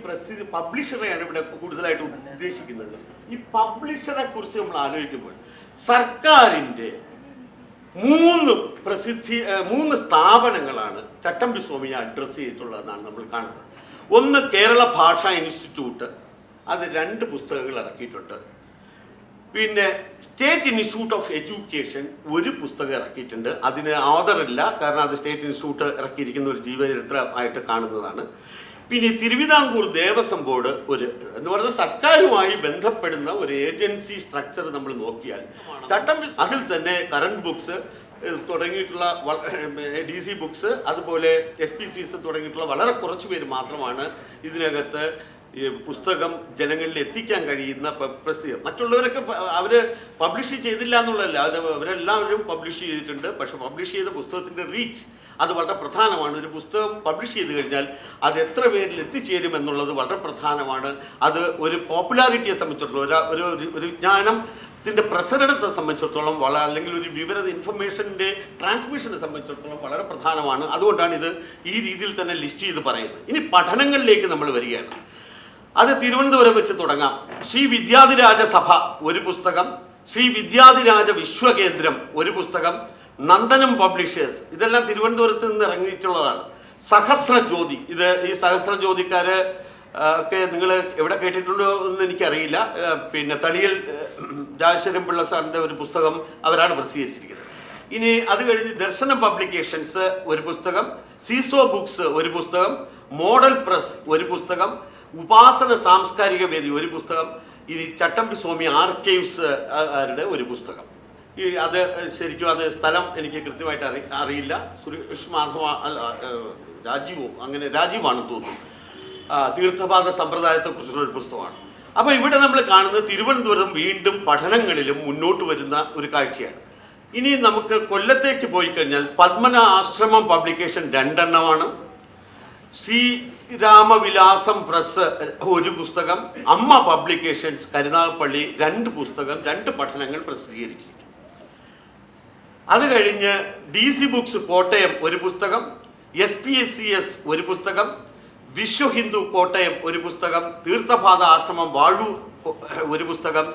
പബ്ലിഷറെയാണ് ഇവിടെ കൂടുതലായിട്ട് ഉദ്ദേശിക്കുന്നത്. ഈ പബ്ലിഷറെ കുറിച്ച് നമ്മൾ ആലോചിക്കുമ്പോൾ സർക്കാരിൻ്റെ 3 സ്ഥാപനങ്ങളാണ് ചട്ടമ്പിസ്വാമിയെ അഡ്രസ്സ് ചെയ്തിട്ടുള്ളതെന്നാണ് നമ്മൾ കാണുന്നത്. ഒന്ന് കേരള ഭാഷാ ഇൻസ്റ്റിറ്റ്യൂട്ട്, അത് 2 പുസ്തകങ്ങൾ ഇറക്കിയിട്ടുണ്ട്. പിന്നെ സ്റ്റേറ്റ് ഇൻസ്റ്റിറ്റ്യൂട്ട് ഓഫ് എഡ്യൂക്കേഷൻ 1 പുസ്തകം ഇറക്കിയിട്ടുണ്ട്. അതിന് ഓതറില്ല, കാരണം അത് സ്റ്റേറ്റ് ഇൻസ്റ്റിറ്റ്യൂട്ട് ഇറക്കിയിരിക്കുന്ന ഒരു ജീവചരിത്രമായിട്ട് കാണുന്നതാണ്. പിന്നെ തിരുവിതാംകൂർ ദേവസ്വം ബോർഡ് എന്ന് പറയുന്ന സർക്കാരുമായി ബന്ധപ്പെടുന്ന ഒരു ഏജൻസി സ്ട്രക്ചർ നമ്മൾ നോക്കിയാൽ അതിൽ തന്നെ കറണ്ട് ബുക്സ് തുടങ്ങിയിട്ടുള്ള DC ബുക്സ്, അതുപോലെ SPCs തുടങ്ങിയിട്ടുള്ള വളരെ കുറച്ച് പേര് മാത്രമാണ് ഇതിനകത്ത് ഈ പുസ്തകം ജനങ്ങളിൽ എത്തിക്കാൻ കഴിയുന്ന പ്രസിദ്ധീകരണം. മറ്റുള്ളവരൊക്കെ അവർ പബ്ലിഷ് ചെയ്തില്ല എന്നുള്ളതല്ല, അവരെല്ലാവരും പബ്ലിഷ് ചെയ്തിട്ടുണ്ട്. പക്ഷെ പബ്ലിഷ് ചെയ്ത പുസ്തകത്തിൻ്റെ റീച്ച് അത് വളരെ പ്രധാനമാണ്. ഒരു പുസ്തകം പബ്ലിഷ് ചെയ്ത് കഴിഞ്ഞാൽ അത് എത്ര പേരിൽ എത്തിച്ചേരും എന്നുള്ളത് വളരെ പ്രധാനമാണ്. അത് ഒരു പോപ്പുലാരിറ്റിയെ സംബന്ധിച്ചിടത്തോളം, ഒരു വിജ്ഞാനത്തിൻ്റെ പ്രസരണത്തെ സംബന്ധിച്ചിടത്തോളം അല്ലെങ്കിൽ ഒരു ഇൻഫർമേഷൻ്റെ ട്രാൻസ്മിഷനെ സംബന്ധിച്ചിടത്തോളം വളരെ പ്രധാനമാണ്. അതുകൊണ്ടാണ് ഇത് ഈ രീതിയിൽ തന്നെ ലിസ്റ്റ് ചെയ്ത് പറയുന്നത്. ഇനി പഠനങ്ങളിലേക്ക് നമ്മൾ വരികയാണ്. അത് തിരുവനന്തപുരം വെച്ച് തുടങ്ങാം. ശ്രീ വിദ്യാധിരാജ സഭ 1 പുസ്തകം, ശ്രീ വിദ്യാധിരാജ വിശ്വകേന്ദ്രം 1 പുസ്തകം, നന്ദനം പബ്ലിഷേഴ്സ്, ഇതെല്ലാം തിരുവനന്തപുരത്ത് നിന്ന് ഇറങ്ങിയിട്ടുള്ളതാണ്. സഹസ്രജ്യോതി, ഈ സഹസ്രജ്യോതിക്കാര് ഒക്കെ നിങ്ങൾ എവിടെ കേട്ടിട്ടുണ്ടോ എന്ന് എനിക്കറിയില്ല. പിന്നെ തളിയൽ രാജശേഖരൻ പിള്ള സാറിൻ്റെ ഒരു പുസ്തകം അവരാണ് പ്രസിദ്ധീകരിച്ചിരിക്കുന്നത്. ഇനി അത് കഴിഞ്ഞ് ദർശനം പബ്ലിക്കേഷൻസ് 1 പുസ്തകം, സീസോ ബുക്സ് 1 പുസ്തകം, മോഡൽ പ്രസ് 1 പുസ്തകം, ഉപാസന സാംസ്കാരിക വേദി 1 പുസ്തകം, ഇനി ചട്ടമ്പിസ്വാമി ആർക്കൈവ്സ് ആരുടെ 1 പുസ്തകം. അത് ശരിക്കും അത് സ്ഥലം എനിക്ക് കൃത്യമായിട്ട് അറിയില്ല. സുരേഷ് മാധവ രാജീവാണെന്ന് തോന്നുന്നു. തീർത്ഥപാദ സമ്പ്രദായത്തെക്കുറിച്ചുള്ള ഒരു പുസ്തകമാണ്. അപ്പോൾ ഇവിടെ നമ്മൾ കാണുന്നത് തിരുവനന്തപുരം വീണ്ടും പഠനങ്ങളിലും മുന്നോട്ട് വരുന്ന ഒരു കാഴ്ചയാണ്. ഇനി നമുക്ക് കൊല്ലത്തേക്ക് പോയി കഴിഞ്ഞാൽ പത്മന ആശ്രമം പബ്ലിക്കേഷൻ 2 എണ്ണമാണ്. ശ്രീരാമവിലാസം പ്രസ് 1 പുസ്തകം, അമ്മ പബ്ലിക്കേഷൻസ് കരുനാഗപ്പള്ളി 2 പുസ്തകം, 2 പഠനങ്ങൾ പ്രസിദ്ധീകരിച്ചിരിക്കുന്നു. അത് കഴിഞ്ഞ് DC ബുക്സ് കോട്ടയം 1 പുസ്തകം, SPSCS 1 പുസ്തകം, വിശ്വ ഹിന്ദു കോട്ടയം 1 പുസ്തകം, തീർത്ഥപാദ ആശ്രമം വാഴൂർ 1 പുസ്തകം,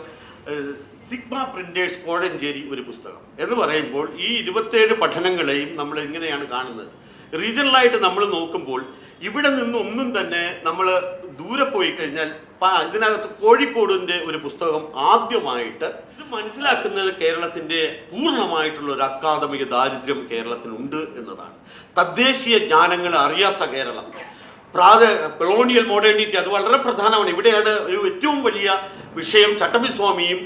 സിഗ്മ പ്രിൻറ്റേഴ്സ് കോഴഞ്ചേരി ഒരു പുസ്തകം എന്ന് പറയുമ്പോൾ ഈ 27 പഠനങ്ങളെയും നമ്മൾ എങ്ങനെയാണ് കാണുന്നത്. റീജിയണലായിട്ട് നമ്മൾ നോക്കുമ്പോൾ ഇവിടെ നിന്നൊന്നും തന്നെ നമ്മൾ ദൂരെ പോയി കഴിഞ്ഞാൽ ഇതിനകത്ത് കോഴിക്കോടിൻ്റെ ഒരു പുസ്തകം ആദ്യമായിട്ട് ഇത് മനസ്സിലാക്കുന്നത് കേരളത്തിൻ്റെ പൂർണ്ണമായിട്ടുള്ള ഒരു അക്കാദമിക ദാരിദ്ര്യം കേരളത്തിനുണ്ട് എന്നതാണ്. തദ്ദേശീയ ജ്ഞാനങ്ങൾ അറിയാത്ത കേരളം, കൊളോണിയൽ മോഡേണിറ്റി, അത് വളരെ പ്രധാനമാണ്. ഇവിടെയാണ് ഒരു ഏറ്റവും വലിയ വിഷയം ചട്ടമ്പിസ്വാമിയും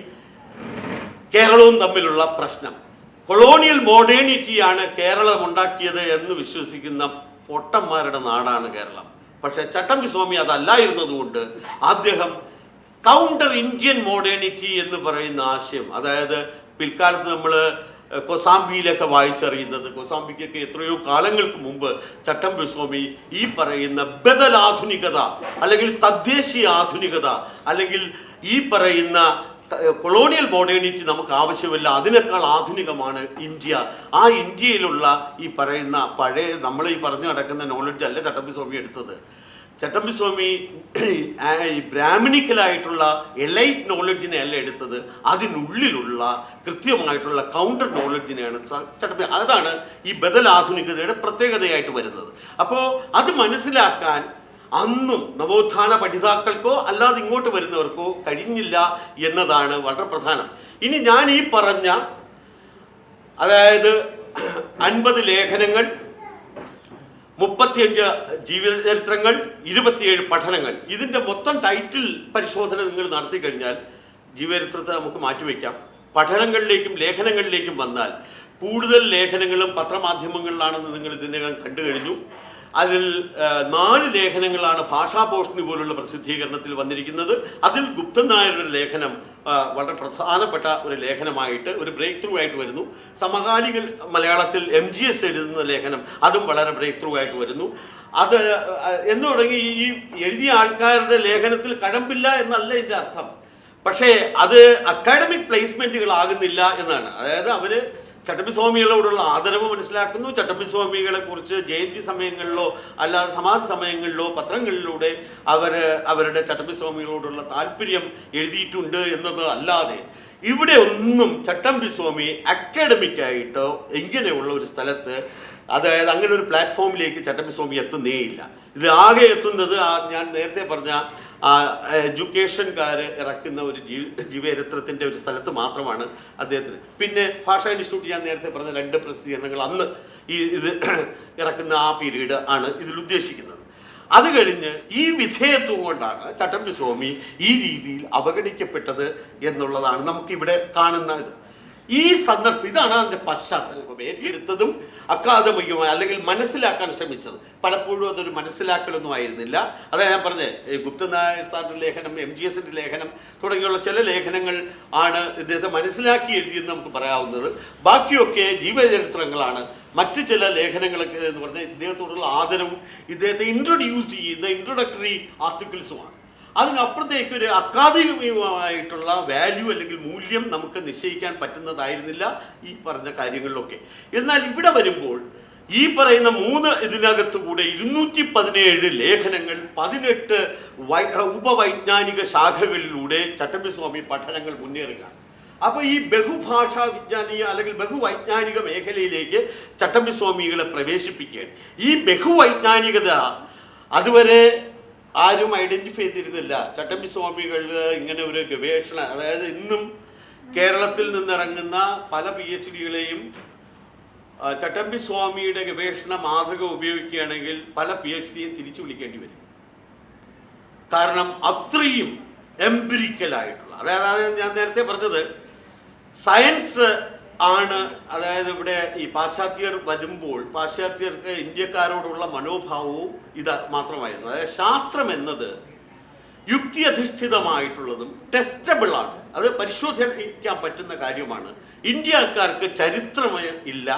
കേരളവും തമ്മിലുള്ള പ്രശ്നം. കൊളോണിയൽ മോഡേണിറ്റിയാണ് കേരളം ഉണ്ടാക്കിയത് എന്ന് വിശ്വസിക്കുന്ന പൊട്ടന്മാരുടെ നാടാണ് കേരളം. പക്ഷേ ചട്ടമ്പിസ്വാമി അതല്ലായിരുന്നതുകൊണ്ട് അദ്ദേഹം കൗണ്ടർ ഇന്ത്യൻ മോഡേണിറ്റി എന്ന് പറയുന്ന ആശയം, അതായത് പിൽക്കാലത്ത് നമ്മൾ കൊസാംബിയിലൊക്കെ വായിച്ചറിയുന്നത്, കൊസാംബിക്കൊക്കെ എത്രയോ കാലങ്ങൾക്ക് മുമ്പ് ചട്ടമ്പിസ്വാമി ഈ പറയുന്ന ബദലാധുനികത അല്ലെങ്കിൽ തദ്ദേശീയ ആധുനികത അല്ലെങ്കിൽ ഈ പറയുന്ന കൊളോണിയൽ മോഡേണിറ്റി നമുക്ക് ആവശ്യമില്ല, അതിനേക്കാൾ ആധുനികമാണ് ഇന്ത്യ. ആ ഇന്ത്യയിലുള്ള ഈ പറയുന്ന പഴയ നമ്മൾ ഈ പറഞ്ഞു നടക്കുന്ന നോളജ് അല്ല ചട്ടമ്പിസ്വാമി എടുത്തത്. ചട്ടമ്പിസ്വാമി ഈ ബ്രാഹ്മണിക്കലായിട്ടുള്ള എലൈറ്റ് നോളജിനെ അല്ല എടുത്തത്, അതിനുള്ളിലുള്ള കൃത്യമായിട്ടുള്ള കൗണ്ടർ നോളജിനെയാണ് ചട്ടമ്പി. അതാണ് ഈ ബദലാധുനികതയുടെ പ്രത്യേകതയായിട്ട് വരുന്നത്. അപ്പോൾ അത് മനസ്സിലാക്കാൻ അന്നും നവോത്ഥാന പഠിതാക്കൾക്കോ അല്ലാതെ ഇങ്ങോട്ട് വരുന്നവർക്കോ കഴിഞ്ഞില്ല എന്നതാണ് വളരെ പ്രധാനം. ഇനി ഞാൻ ഈ പറഞ്ഞ അതായത് 50 ലേഖനങ്ങൾ, 35 ജീവചരിത്രങ്ങൾ, 27 പഠനങ്ങൾ, ഇതിൻ്റെ മൊത്തം ടൈറ്റിൽ പരിശോധന നിങ്ങൾ നടത്തി കഴിഞ്ഞാൽ ജീവചരിത്രത്തെ നമുക്ക് മാറ്റിവെക്കാം. പഠനങ്ങളിലേക്കും ലേഖനങ്ങളിലേക്കും വന്നാൽ കൂടുതൽ ലേഖനങ്ങളും പത്രമാധ്യമങ്ങളിലാണെന്ന് നിങ്ങൾ ഇതിനകം കണ്ടു കഴിഞ്ഞു. അതിൽ 4 ലേഖനങ്ങളാണ് ഭാഷാഭൂഷണി പോലുള്ള പ്രസിദ്ധീകരണത്തിൽ വന്നിരിക്കുന്നത്. അതിൽ ഗുപ്തൻ നായരുടെ ലേഖനം വളരെ പ്രധാനപ്പെട്ട ഒരു ലേഖനമായിട്ട് ഒരു ബ്രേക്ക് ത്രൂ ആയിട്ട് വരുന്നു. സമകാലിക മലയാളത്തിൽ MGS എഴുതുന്ന ലേഖനം അതും വളരെ ബ്രേക്ക് ത്രൂ ആയിട്ട് വരുന്നു. അത് എന്ന് തുടങ്ങി ഈ എഴുതിയ ആൾക്കാരുടെ ലേഖനത്തിൽ കഴമ്പില്ല എന്നല്ല ഇതിൻ്റെ അർത്ഥം. പക്ഷേ അത് അക്കാഡമിക് പ്ലേസ്മെൻറ്റുകളാകുന്നില്ല എന്നാണ്. അതായത് അവർ ചട്ടമ്പിസ്വാമികളോടുള്ള ആദരവ് മനസ്സിലാക്കുന്നു. ചട്ടമ്പിസ്വാമികളെ കുറിച്ച് ജയന്തി സമയങ്ങളിലോ അല്ലാതെ സമാജ സമയങ്ങളിലോ പത്രങ്ങളിലൂടെ അവരുടെ ചട്ടമ്പിസ്വാമികളോടുള്ള താല്പര്യം എഴുതിയിട്ടുണ്ട് എന്നത് അല്ലാതെ ഇവിടെ ഒന്നും ചട്ടമ്പിസ്വാമി അക്കാഡമിക്കായിട്ടോ ഇങ്ങനെയുള്ള ഒരു സ്ഥലത്ത്, അതായത് അങ്ങനെ ഒരു പ്ലാറ്റ്ഫോമിലേക്ക് ചട്ടമ്പിസ്വാമി എത്തുന്നേയില്ല. ഇത് ആകെ എത്തുന്നത് ഞാൻ നേരത്തെ പറഞ്ഞ എഡ്യൂക്കേഷൻകാർ ഇറക്കുന്ന ഒരു ജീവചരിത്രത്തിൻ്റെ ഒരു സ്ഥലത്ത് മാത്രമാണ് അദ്ദേഹത്തിന്. പിന്നെ ഭാഷാ ഇൻസ്റ്റിറ്റ്യൂട്ട് ഞാൻ നേരത്തെ പറഞ്ഞ 2 പ്രസിദ്ധീകരണങ്ങൾ അന്ന് ഇത് ഇറക്കുന്ന ആ പീരീഡ് ആണ് ഇതിൽ ഉദ്ദേശിക്കുന്നത്. അത് കഴിഞ്ഞ് ഈ വിധേയത്വം കൊണ്ടാണ് ചട്ടമ്പിസ്വാമി ഈ രീതിയിൽ അവഗണിക്കപ്പെട്ടത് എന്നുള്ളതാണ് നമുക്കിവിടെ കാണുന്ന ഇത്. ഈ സന്ദർഭം ഇതാണ് അതിൻ്റെ പശ്ചാത്തലം. ഏറ്റെടുത്തതും അക്കാദമികമായി അല്ലെങ്കിൽ മനസ്സിലാക്കാൻ ശ്രമിച്ചത് പലപ്പോഴും അതൊരു മനസ്സിലാക്കലൊന്നും ആയിരുന്നില്ല. അതാ ഞാൻ പറഞ്ഞത് ഗുപ്തൻ നായർ സാറിൻ്റെ ലേഖനം, MGSൻ്റെ ലേഖനം തുടങ്ങിയുള്ള ചില ലേഖനങ്ങൾ ആണ് ഇദ്ദേഹത്തെ മനസ്സിലാക്കി എഴുതിയെന്ന് നമുക്ക് പറയാവുന്നത്. ബാക്കിയൊക്കെ ജീവചരിത്രങ്ങളാണ്. മറ്റ് ചില ലേഖനങ്ങളൊക്കെ എന്ന് പറഞ്ഞാൽ ഇദ്ദേഹത്തോടുള്ള ആദരവും ഇദ്ദേഹത്തെ ഇൻട്രൊഡ്യൂസ് ചെയ്യുന്ന ഇൻട്രൊഡക്ടറി ആർട്ടിക്കിൾസുമാണ്. അതിനപ്പുറത്തേക്ക് ഒരു അക്കാദമികമായിട്ടുള്ള വാല്യൂ അല്ലെങ്കിൽ മൂല്യം നമുക്ക് നിശ്ചയിക്കാൻ പറ്റുന്നതായിരുന്നില്ല ഈ പറഞ്ഞ കാര്യങ്ങളിലൊക്കെ. എന്നാൽ ഇവിടെ വരുമ്പോൾ ഈ പറയുന്ന 3 ഇതിനകത്ത് കൂടെ 217 ലേഖനങ്ങൾ, 18 ഉപവൈജ്ഞാനിക ശാഖകളിലൂടെ ചട്ടമ്പിസ്വാമി പഠനങ്ങൾ മുന്നേറുകയാണ്. അപ്പോൾ ഈ ബഹുഭാഷാ വിജ്ഞാനീയ അല്ലെങ്കിൽ ബഹുവൈജ്ഞാനിക മേഖലയിലേക്ക് ചട്ടമ്പിസ്വാമികളെ പ്രവേശിപ്പിക്കുകയാണ്. ഈ ബഹുവൈജ്ഞാനികത അതുവരെ ആരും ഐഡൻറ്റിഫൈ ചെയ്തിരുന്നില്ല. ചട്ടമ്പിസ്വാമികൾ ഇങ്ങനെ ഒരു ഗവേഷണ, അതായത് ഇന്നും കേരളത്തിൽ നിന്നിറങ്ങുന്ന പല PhDകളെയും ചട്ടമ്പിസ്വാമിയുടെ ഗവേഷണ മാതൃക ഉപയോഗിക്കുകയാണെങ്കിൽ പല PhDയും തിരിച്ചു വിളിക്കേണ്ടി വരും. കാരണം അത്രയും എംപിരിക്കലായിട്ടുള്ള, അതായത് ഞാൻ നേരത്തെ പറഞ്ഞത് സയൻസ് ആണ്. അതായത് ഇവിടെ ഈ പാശ്ചാത്യർ വരുമ്പോൾ പാശ്ചാത്യർക്ക് ഇന്ത്യക്കാരോടുള്ള മനോഭാവവും ഇത് മാത്രമായിരുന്നു. അതായത് ശാസ്ത്രം എന്നത് യുക്തി അധിഷ്ഠിതമായിട്ടുള്ളതും ടെസ്റ്റബിൾ ആണ്, അത് പരിശോധിക്കാൻ പറ്റുന്ന കാര്യമാണ്. ഇന്ത്യക്കാർക്ക് ചരിത്രമേ ഇല്ല,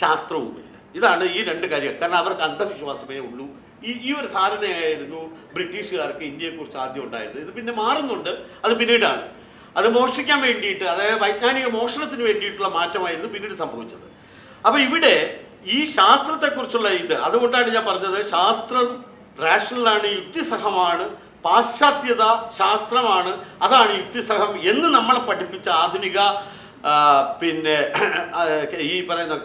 ശാസ്ത്രവുമില്ല. ഇതാണ് ഈ 2 കാര്യം. കാരണം അവർക്ക് അന്ധവിശ്വാസമേ ഉള്ളൂ. ഈ ഒരു ധാരണയായിരുന്നു ബ്രിട്ടീഷുകാർക്ക് ഇന്ത്യയെക്കുറിച്ച് ആദ്യം ഉണ്ടായിരുന്നത്. ഇത് പിന്നെ മാറുന്നുണ്ട്, അത് പിന്നീടാണ്. അത് മോഷ്ടിക്കാൻ വേണ്ടിയിട്ട്, അതായത് വൈജ്ഞാനിക മോഷണത്തിന് വേണ്ടിയിട്ടുള്ള മാറ്റമായിരുന്നു പിന്നീട് സംഭവിച്ചത്. അപ്പോൾ ഇവിടെ ഈ ശാസ്ത്രത്തെക്കുറിച്ചുള്ള ഇത്, അതുകൊണ്ടാണ് ഞാൻ പറഞ്ഞത് ശാസ്ത്രം റാഷണലാണ്, യുക്തിസഹമാണ്, പാശ്ചാത്യത ശാസ്ത്രമാണ്, അതാണ് യുക്തിസഹം എന്ന് നമ്മളെ പഠിപ്പിച്ച ആധുനിക പിന്നെ ഈ പറയുന്ന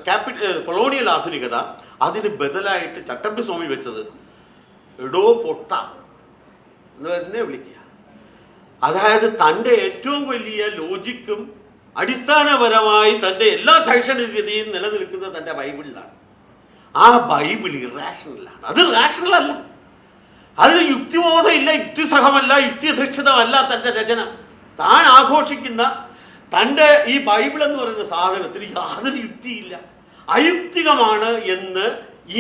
കൊളോണിയൽ ആധുനികത അതിന് ബദലായിട്ട് ചട്ടമ്പി സ്വാമി വെച്ചത് എടോ പൊട്ട എന്ന് തന്നെ വിളിക്കുക. അതായത് തൻ്റെ ഏറ്റവും വലിയ ലോജിക്കും അടിസ്ഥാനപരമായി തൻ്റെ എല്ലാ ശൈക്ഷണികതയും നിലനിൽക്കുന്നത് തൻ്റെ ബൈബിളിലാണ്. ആ ബൈബിൾ ഇറാഷണലാണ്, അത് റാഷണലല്ല, അതിന് യുക്തിബോധമില്ല, യുക്തിസഹമല്ല, യുക്തിയധിഷ്ഠിതമല്ല തൻ്റെ രചന. താൻ ആഘോഷിക്കുന്ന തൻ്റെ ഈ ബൈബിൾ എന്ന് പറയുന്ന സാധനത്തിന് യാതൊരു യുക്തിയില്ല, അയുക്തികമാണ് എന്ന്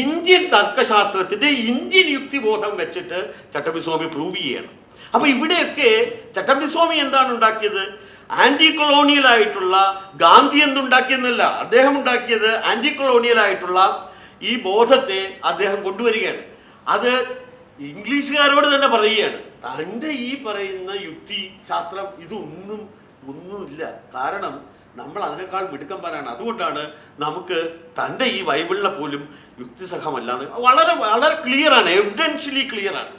ഇന്ത്യൻ തർക്കശാസ്ത്രത്തിൻ്റെ ഇന്ത്യൻ യുക്തിബോധം വെച്ചിട്ട് ചട്ടമ്പിസ്വാമി പ്രൂവ് ചെയ്യണം. അപ്പോൾ ഇവിടെയൊക്കെ ചട്ടമ്പിസ്വാമി എന്താണ് ഉണ്ടാക്കിയത്? ആൻറ്റി കൊളോണിയൽ ആയിട്ടുള്ള, ഗാന്ധി എന്തുണ്ടാക്കിയെന്നല്ല, അദ്ദേഹം ഉണ്ടാക്കിയത് ആൻറ്റി കൊളോണിയൽ ആയിട്ടുള്ള ഈ ബോധത്തെ അദ്ദേഹം കൊണ്ടുവരികയാണ്. അത് ഇംഗ്ലീഷുകാരോട് തന്നെ പറയുകയാണ്, തൻ്റെ ഈ പറയുന്ന യുക്തി ശാസ്ത്രം ഒന്നുമില്ല, കാരണം നമ്മൾ അതിനേക്കാൾ മിടുക്കന്മാരാണ്, അതുകൊണ്ടാണ് നമുക്ക് തൻ്റെ ഈ ബൈബിളിനെ പോലും യുക്തിസഹമല്ലാന്ന് വളരെ വളരെ ക്ലിയറാണ്, എവിഡൻഷ്യലി ക്ലിയറാണ്.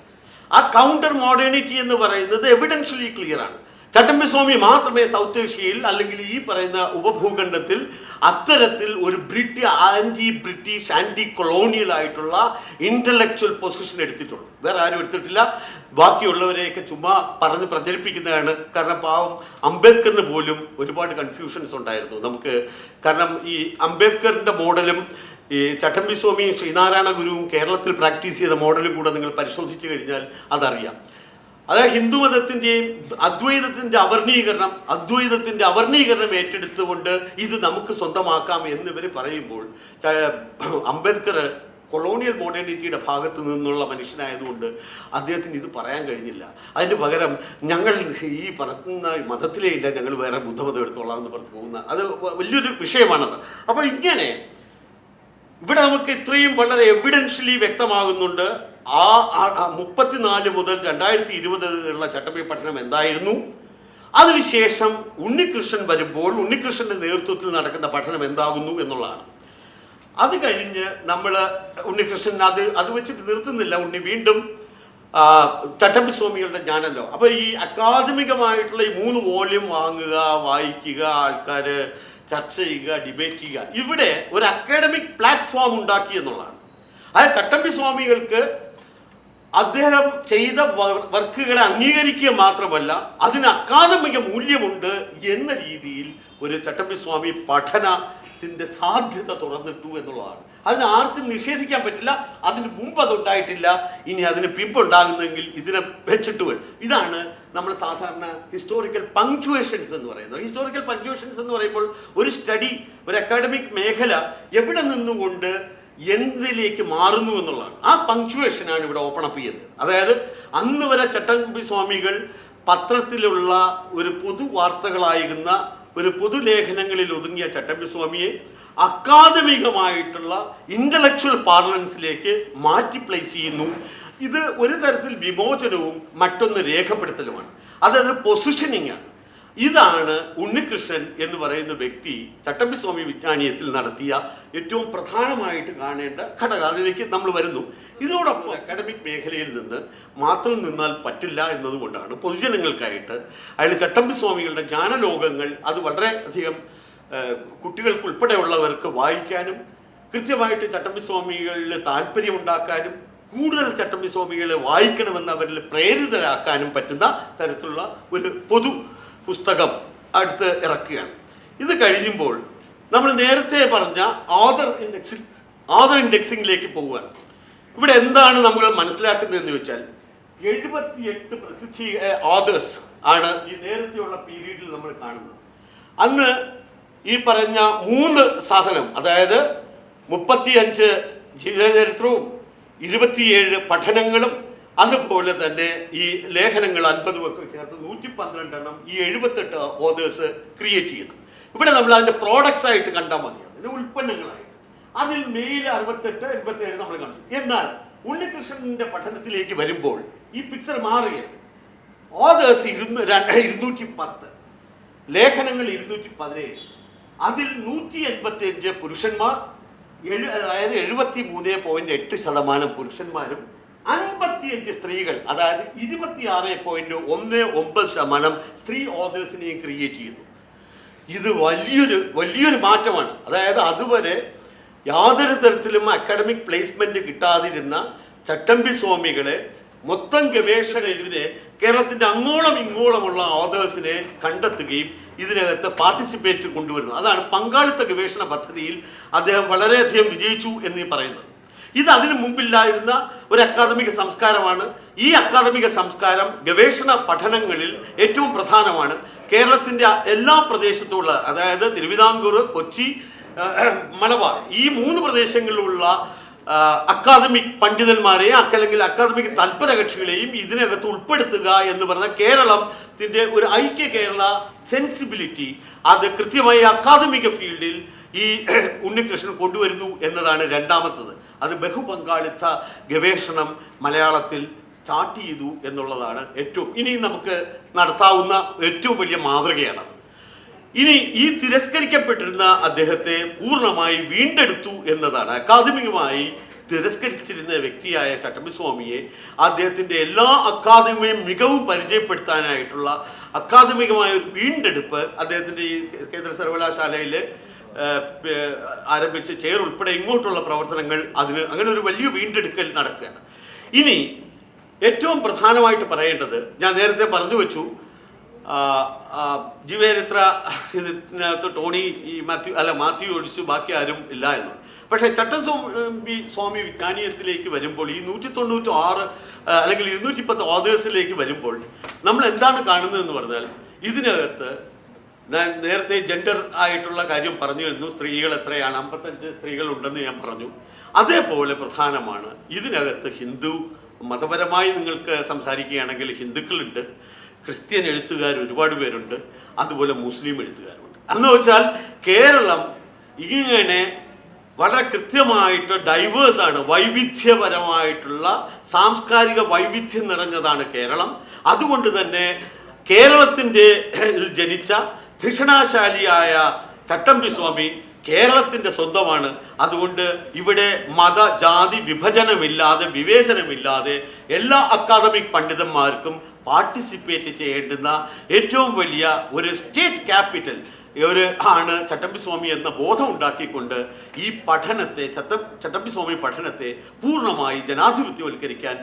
ആ കൗണ്ടർ മോഡേണിറ്റി എന്ന് പറയുന്നത് എവിഡൻഷ്യലി ക്ലിയറാണ്. ചട്ടമ്പിസ്വാമി മാത്രമേ സൗത്ത് ഏഷ്യയിൽ അല്ലെങ്കിൽ ഈ പറയുന്ന ഉപഭൂഖണ്ഡത്തിൽ അത്തരത്തിൽ ഒരു ആൻറ്റി ബ്രിട്ടീഷ് ആൻറ്റി കൊളോണിയൽ ആയിട്ടുള്ള ഇൻ്റലക്ച്വൽ പൊസിഷൻ എടുത്തിട്ടുള്ളൂ. വേറെ ആരും എടുത്തിട്ടില്ല. ബാക്കിയുള്ളവരെയൊക്കെ ചുമ്മാ പറഞ്ഞ് പ്രചരിപ്പിക്കുന്നതാണ്. കാരണം പാവം അംബേദ്കറിന് പോലും ഒരുപാട് കൺഫ്യൂഷൻസ് ഉണ്ടായിരുന്നു നമുക്ക്. കാരണം ഈ അംബേദ്കറിൻ്റെ മോഡലും ഈ ചട്ടമ്പിസ്വാമിയും ശ്രീനാരായണ ഗുരുവും കേരളത്തിൽ പ്രാക്ടീസ് ചെയ്ത മോഡലും കൂടെ നിങ്ങൾ പരിശോധിച്ചു കഴിഞ്ഞാൽ അതറിയാം. അതായത് ഹിന്ദുമതത്തിൻ്റെയും അദ്വൈതത്തിൻ്റെ അവർണീകരണം ഏറ്റെടുത്തുകൊണ്ട് ഇത് നമുക്ക് സ്വന്തമാക്കാം എന്നിവർ പറയുമ്പോൾ അംബേദ്കർ കൊളോണിയൽ മോഡേണിറ്റിയുടെ ഭാഗത്ത് നിന്നുള്ള മനുഷ്യനായതുകൊണ്ട് അദ്ദേഹത്തിന് ഇത് പറയാൻ കഴിഞ്ഞില്ല. അതിന് പകരം ഞങ്ങൾ ഈ പറയുന്ന മതത്തിലേ ഇല്ല, ഞങ്ങൾ വേറെ ബുദ്ധമതം എടുത്തോളാം എന്ന് പറഞ്ഞു പോകുന്ന അത് വലിയൊരു വിഷയമാണത്. അപ്പോൾ ഇങ്ങനെ ഇവിടെ നമുക്ക് ഇത്രയും വളരെ എവിഡൻഷ്യലി വ്യക്തമാകുന്നുണ്ട് ആ 34 മുതൽ 2020 വരെയുള്ള ചട്ടമ്പി പഠനം എന്തായിരുന്നു. അതിനുശേഷം ഉണ്ണികൃഷ്ണൻ വരുമ്പോൾ ഉണ്ണികൃഷ്ണൻ്റെ നേതൃത്വത്തിൽ നടക്കുന്ന പഠനം എന്താകുന്നു എന്നുള്ളതാണ്. അത് കഴിഞ്ഞ് നമ്മൾ ഉണ്ണികൃഷ്ണൻ അത് വെച്ചിട്ട് നിർത്തുന്നില്ല. ഉണ്ണി വീണ്ടും ചട്ടമ്പിസ്വാമികളുടെ ജ്ഞാനല്ലോ. അപ്പോൾ ഈ അക്കാദമികമായിട്ടുള്ള ഈ 3 വോള്യം വാങ്ങുക, വായിക്കുക, ആൾക്കാർ ചർച്ച ചെയ്യുക, ഡിബേറ്റ് ചെയ്യുക, ഇവിടെ ഒരു അക്കാഡമിക് പ്ലാറ്റ്ഫോം ഉണ്ടാക്കി എന്നുള്ളതാണ്. അതായത് ചട്ടമ്പിസ്വാമികൾക്ക് അദ്ദേഹം ചെയ്ത വർക്കുകളെ അംഗീകരിക്കുക മാത്രമല്ല അതിന് അക്കാദമിക മൂല്യമുണ്ട് എന്ന രീതിയിൽ ഒരു ചട്ടമ്പിസ്വാമി പഠനത്തിൻ്റെ സാധ്യത തുറന്നിട്ടു എന്നുള്ളതാണ്. അതിന് ആർക്കും നിഷേധിക്കാൻ പറ്റില്ല. അതിന് മുമ്പ് അതുണ്ടായിട്ടില്ല, ഇനി അതിന് പിമ്പുണ്ടാകുന്നെങ്കിൽ ഇതിനെ വെച്ചിട്ട് വരും. ഇതാണ് നമ്മൾ സാധാരണ ഹിസ്റ്റോറിക്കൽ പങ്ക്ച്വേഷൻസ് എന്ന് പറയുന്നത്. ഹിസ്റ്റോറിക്കൽ പങ്ക്ച്വേഷൻസ് എന്ന് പറയുമ്പോൾ ഒരു സ്റ്റഡി, ഒരു അക്കാഡമിക് മേഖല എവിടെ നിന്നുകൊണ്ട് എന്തിലേക്ക് മാറുന്നു എന്നുള്ളതാണ്. ആ പങ്ക്ച്വേഷനാണ് ഇവിടെ ഓപ്പൺ അപ്പ് ചെയ്യുന്നത്. അതായത് അന്ന് വരെ ചട്ടമ്പിസ്വാമികൾ പത്രത്തിലുള്ള ഒരു പൊതു വാർത്തകളായിരുന്ന ഒരു പൊതുലേഖനങ്ങളിൽ ഒതുങ്ങിയ ചട്ടമ്പിസ്വാമിയെ അക്കാദമികമായിട്ടുള്ള ഇൻ്റലക്ച്വൽ പാർലൻസിലേക്ക് മാറ്റി പ്ലേസ് ചെയ്യുന്നു. ഇത് ഒരു തരത്തിൽ വിമോചനവും മറ്റൊന്ന് രേഖപ്പെടുത്തലുമാണ്. അതൊരു പൊസിഷനിങ് ആണ്. ഇതാണ് ഉണ്ണികൃഷ്ണൻ എന്ന് പറയുന്ന വ്യക്തി ചട്ടമ്പിസ്വാമി വിജ്ഞാനീയത്തിൽ നടത്തിയ ഏറ്റവും പ്രധാനമായിട്ട് കാണേണ്ട ഘടകം. അതിലേക്ക് നമ്മൾ വരുന്നു. ഇതിനോടൊപ്പം അക്കാഡമിക് മേഖലയിൽ നിന്ന് മാത്രം നിന്നാൽ പറ്റില്ല എന്നതുകൊണ്ടാണ് പൊതുജനങ്ങൾക്കായിട്ട് അതിൽ ചട്ടമ്പിസ്വാമികളുടെ ജ്ഞാനലോകങ്ങൾ അത് വളരെ അധികം കുട്ടികൾക്ക് ഉൾപ്പെടെയുള്ളവർക്ക് വായിക്കാനും കൃത്യമായിട്ട് ചട്ടമ്പിസ്വാമികളിൽ താല്പര്യമുണ്ടാക്കാനും കൂടുതൽ ചട്ടമ്പിസ്വാമികളെ വായിക്കണമെന്ന് അവരിൽ പ്രേരിതരാക്കാനും പറ്റുന്ന തരത്തിലുള്ള ഒരു പൊതു പുസ്തകം അടുത്ത് ഇറക്കുകയാണ്. ഇത് കഴിയുമ്പോൾ നമ്മൾ നേരത്തെ പറഞ്ഞ ഓഥർ ഇൻഡെക്സിങ്ങിലേക്ക് പോവുകയാണ്. ഇവിടെ എന്താണ് നമ്മൾ മനസ്സിലാക്കുന്നതെന്ന് ചോദിച്ചാൽ 78 പ്രസിദ്ധീ ഓഥേഴ്സ് ആണ് ഈ നേരത്തെയുള്ള പീരീഡിൽ നമ്മൾ കാണുന്നത്. അന്ന് ഈ പറഞ്ഞ 3 സാധനം, അതായത് 35 ജീവചരിത്രവും 27 പഠനങ്ങളും അതുപോലെ തന്നെ ഈ ലേഖനങ്ങൾ 50 ഒക്കെ ചേർത്ത് 112 എണ്ണം ഈ 78 ഓഥേഴ്സ് ക്രിയേറ്റ് ചെയ്തു. ഇവിടെ നമ്മൾ അതിൻ്റെ പ്രോഡക്ട്സ് ആയിട്ട് കണ്ടാൽ മതിയാണ്, അതിൻ്റെ ഉൽപ്പന്നങ്ങളായിട്ട്. അതിൽ മെയിൽ 68, 87 നമ്മൾ കണ്ടു. എന്നാൽ ഉണ്ണികൃഷ്ണന്റെ പഠനത്തിലേക്ക് വരുമ്പോൾ ഈ പിക്ചർ മാറുകയാണ്. ഓഥേഴ്സ് 210, ലേഖനങ്ങൾ 217, അതിൽ 185 പുരുഷന്മാർ, അതായത് 73.8% പുരുഷന്മാരും 55 സ്ത്രീകൾ, അതായത് 26.19% സ്ത്രീ ഓതേഴ്സിനെയും ക്രിയേറ്റ് ചെയ്തു. ഇത് വലിയൊരു മാറ്റമാണ്. അതായത് അതുവരെ യാതൊരു തരത്തിലും അക്കാഡമിക് പ്ലേസ്മെന്റ് കിട്ടാതിരുന്ന ചട്ടമ്പി സ്വാമികളെ മൊത്തം ഗവേഷക ഇതിനെ കേരളത്തിൻ്റെ അങ്ങോളം ഇങ്ങോളമുള്ള ഓതേഴ്സിനെ കണ്ടെത്തുകയും ഇതിനകത്ത് പാർട്ടിസിപ്പേറ്റ് കൊണ്ടുവരുന്നു. അതാണ് പങ്കാളിത്ത ഗവേഷണ പദ്ധതിയിൽ അദ്ദേഹം വളരെയധികം വിജയിച്ചു എന്ന് പറയുന്നത്. ഇത് അതിനു മുമ്പില്ലായിരുന്ന ഒരു അക്കാദമിക സംസ്കാരമാണ്. ഈ അക്കാദമിക സംസ്കാരം ഗവേഷണ പഠനങ്ങളിൽ ഏറ്റവും പ്രധാനമാണ്. കേരളത്തിൻ്റെ എല്ലാ പ്രദേശത്തുമുള്ള, അതായത് തിരുവിതാംകൂർ, കൊച്ചി, മലബാർ, ഈ 3 പ്രദേശങ്ങളിലുള്ള അക്കാദമിക് പണ്ഡിതന്മാരെയും അല്ലെങ്കിൽ അക്കാദമിക് തൽപരകക്ഷികളെയും ഇതിനകത്ത് ഉൾപ്പെടുത്തുക എന്ന് പറഞ്ഞ കേരളത്തിൻ്റെ ഒരു ഐക്യ കേരള സെൻസിബിലിറ്റി അത് കൃത്യമായി അക്കാദമിക ഫീൽഡിൽ ഈ ഉണ്ണികൃഷ്ണൻ കൊണ്ടുവരുന്നു എന്നതാണ് രണ്ടാമത്തത്. അത് ബഹുപങ്കാളിത്ത ഗവേഷണം മലയാളത്തിൽ സ്റ്റാർട്ട് ചെയ്തു എന്നുള്ളതാണ് ഇനി നമുക്ക് നടത്താവുന്ന ഏറ്റവും വലിയ മാതൃകയാണത്. ഇനി ഈ തിരസ്കരിക്കപ്പെട്ടിരുന്ന അദ്ദേഹത്തെ പൂർണ്ണമായി വീണ്ടെടുത്തു എന്നതാണ്. അക്കാദമികമായി തിരസ്കരിച്ചിരുന്ന വ്യക്തിയായ ചട്ടമ്പിസ്വാമിയെ അദ്ദേഹത്തിൻ്റെ എല്ലാ അക്കാദമിക മികവും പരിചയപ്പെടുത്താനായിട്ടുള്ള അക്കാദമികമായ ഒരു വീണ്ടെടുപ്പ് അദ്ദേഹത്തിൻ്റെ ഈ കേന്ദ്ര സർവകലാശാലയിൽ ആരംഭിച്ച് ചെയർ ഉൾപ്പെടെ ഇങ്ങോട്ടുള്ള പ്രവർത്തനങ്ങൾ അങ്ങനെ ഒരു വലിയ വീണ്ടെടുക്കൽ നടക്കുകയാണ്. ഇനി ഏറ്റവും പ്രധാനമായിട്ട് പറയേണ്ടത്, ഞാൻ നേരത്തെ പറഞ്ഞു വെച്ചു, ജീവചരിത്ര ഇതിനകത്ത് ടോണി മാത്യു ഒഴിച്ച് ബാക്കി ആരും ഇല്ല എന്ന്. പക്ഷേ ചട്ടമ്പി വിജ്ഞാനീയത്തിലേക്ക് വരുമ്പോൾ ഈ 196 അല്ലെങ്കിൽ 210 ഓതേഴ്സിലേക്ക് വരുമ്പോൾ നമ്മൾ എന്താണ് കാണുന്നതെന്ന് പറഞ്ഞാൽ, ഇതിനകത്ത് ഞാൻ നേരത്തെ ജെൻഡർ ആയിട്ടുള്ള കാര്യം പറഞ്ഞിരുന്നു. സ്ത്രീകൾ എത്രയാണ്? 55 സ്ത്രീകളുണ്ടെന്ന് ഞാൻ പറഞ്ഞു. അതേപോലെ പ്രധാനമാണ് ഇതിനകത്ത് ഹിന്ദു മതപരമായി നിങ്ങൾക്ക് സംസാരിക്കുകയാണെങ്കിൽ ഹിന്ദുക്കളുണ്ട്, ക്രിസ്ത്യൻ എഴുത്തുകാർ ഒരുപാട് പേരുണ്ട്, അതുപോലെ മുസ്ലിം എഴുത്തുകാരുണ്ട്. എന്ന് വെച്ചാൽ കേരളം ഇങ്ങനെ വളരെ കൃത്യമായിട്ട് ഡൈവേഴ്സാണ്, വൈവിധ്യപരമായിട്ടുള്ള സാംസ്കാരിക വൈവിധ്യം നിറഞ്ഞതാണ് കേരളം. അതുകൊണ്ട് തന്നെ കേരളത്തിൻ്റെ ജനിച്ച ധിഷണാശാലിയായ ചട്ടമ്പി സ്വാമി കേരളത്തിൻ്റെ സ്വന്തമാണ്. അതുകൊണ്ട് ഇവിടെ മത ജാതി വിഭജനമില്ലാതെ വിവേചനമില്ലാതെ എല്ലാ അക്കാദമിക് പണ്ഡിതന്മാർക്കും പാർട്ടിസിപ്പേറ്റ് ചെയ്യേണ്ടുന്ന ഏറ്റവും വലിയ ഒരു സ്റ്റേറ്റ് ക്യാപിറ്റൽ ആണ് ചട്ടമ്പിസ്വാമി എന്ന ബോധം ഉണ്ടാക്കിക്കൊണ്ട് ഈ പഠനത്തെ ചട്ടമ്പിസ്വാമി പഠനത്തെ പൂർണ്ണമായി ജനാധിപത്യവൽക്കരിക്കാൻ,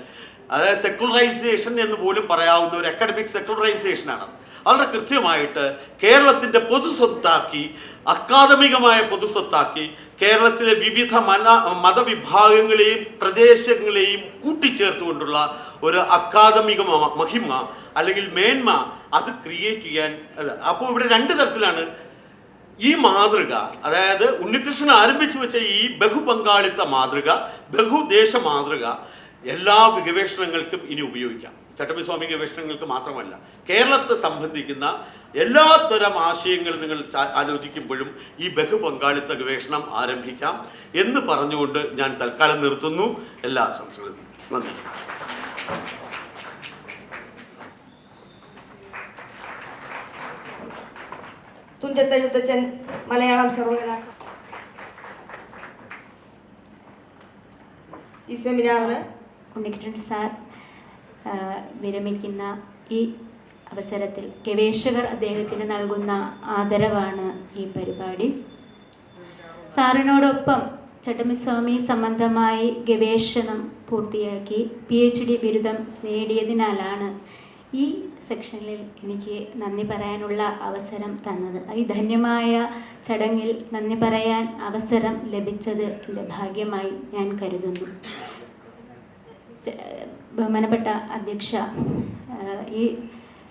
അതായത് സെക്കുലറൈസേഷൻ എന്ന് പോലും പറയാവുന്ന ഒരു അക്കാഡമിക് സെക്കുലറൈസേഷനാണ്. വളരെ കൃത്യമായിട്ട് കേരളത്തിൻ്റെ പൊതുസ്വത്താക്കി, അക്കാദമികമായ പൊതുസ്വത്താക്കി കേരളത്തിലെ വിവിധ മതവിഭാഗങ്ങളെയും പ്രദേശങ്ങളെയും കൂട്ടിച്ചേർത്തുകൊണ്ടുള്ള ഒരു അക്കാദമിക മഹിമ അല്ലെങ്കിൽ മേന്മ അത് ക്രിയേറ്റ് ചെയ്യാൻ. അപ്പോൾ ഇവിടെ 2 തരത്തിലാണ് ഈ മാതൃക, അതായത് ഉണ്ണികൃഷ്ണൻ ആരംഭിച്ചു വെച്ച ഈ ബഹുപങ്കാളിത്ത മാതൃക, ബഹുദേശ മാതൃക എല്ലാ ഗവേഷണങ്ങൾക്കും ഇനി ഉപയോഗിക്കാം. ചട്ടമ്പിസ്വാമി ഗവേഷണങ്ങൾക്ക് മാത്രമല്ല, കേരളത്തെ സംബന്ധിക്കുന്ന എല്ലാത്തരം ആശയങ്ങളും നിങ്ങൾ ആലോചിക്കുമ്പോഴും ഈ ബഹുപങ്കാളിത്ത ഗവേഷണം ആരംഭിക്കാം എന്ന് പറഞ്ഞുകൊണ്ട് ഞാൻ തൽക്കാലം നിർത്തുന്നു. എല്ലാ ആശംസകളും. നന്ദി. തുഞ്ചത്തെഴുത്തച്ഛൻ മലയാളം സർവകലാശാല ഈ സെമിനാറിന് ഉണ്ണികൃഷ്ണൻ സാർ വിരമിക്കുന്ന ഈ അവസരത്തിൽ ഗവേഷകർ അദ്ദേഹത്തിന് നൽകുന്ന ആദരവാണ് ഈ പരിപാടി. സാറിനോടൊപ്പം ചട്ടമ്പിസ്വാമി സംബന്ധമായി ഗവേഷണം പൂർത്തിയാക്കി PhD ബിരുദം നേടിയതിനാലാണ് ഈ സെക്ഷനിൽ എനിക്ക് നന്ദി പറയാനുള്ള അവസരം തന്നത്. ഈ ധന്യമായ ചടങ്ങിൽ നന്ദി പറയാൻ അവസരം ലഭിച്ചത് എൻ്റെ ഭാഗ്യമായി ഞാൻ കരുതുന്നു. ബഹുമാനപ്പെട്ട അധ്യക്ഷ, ഈ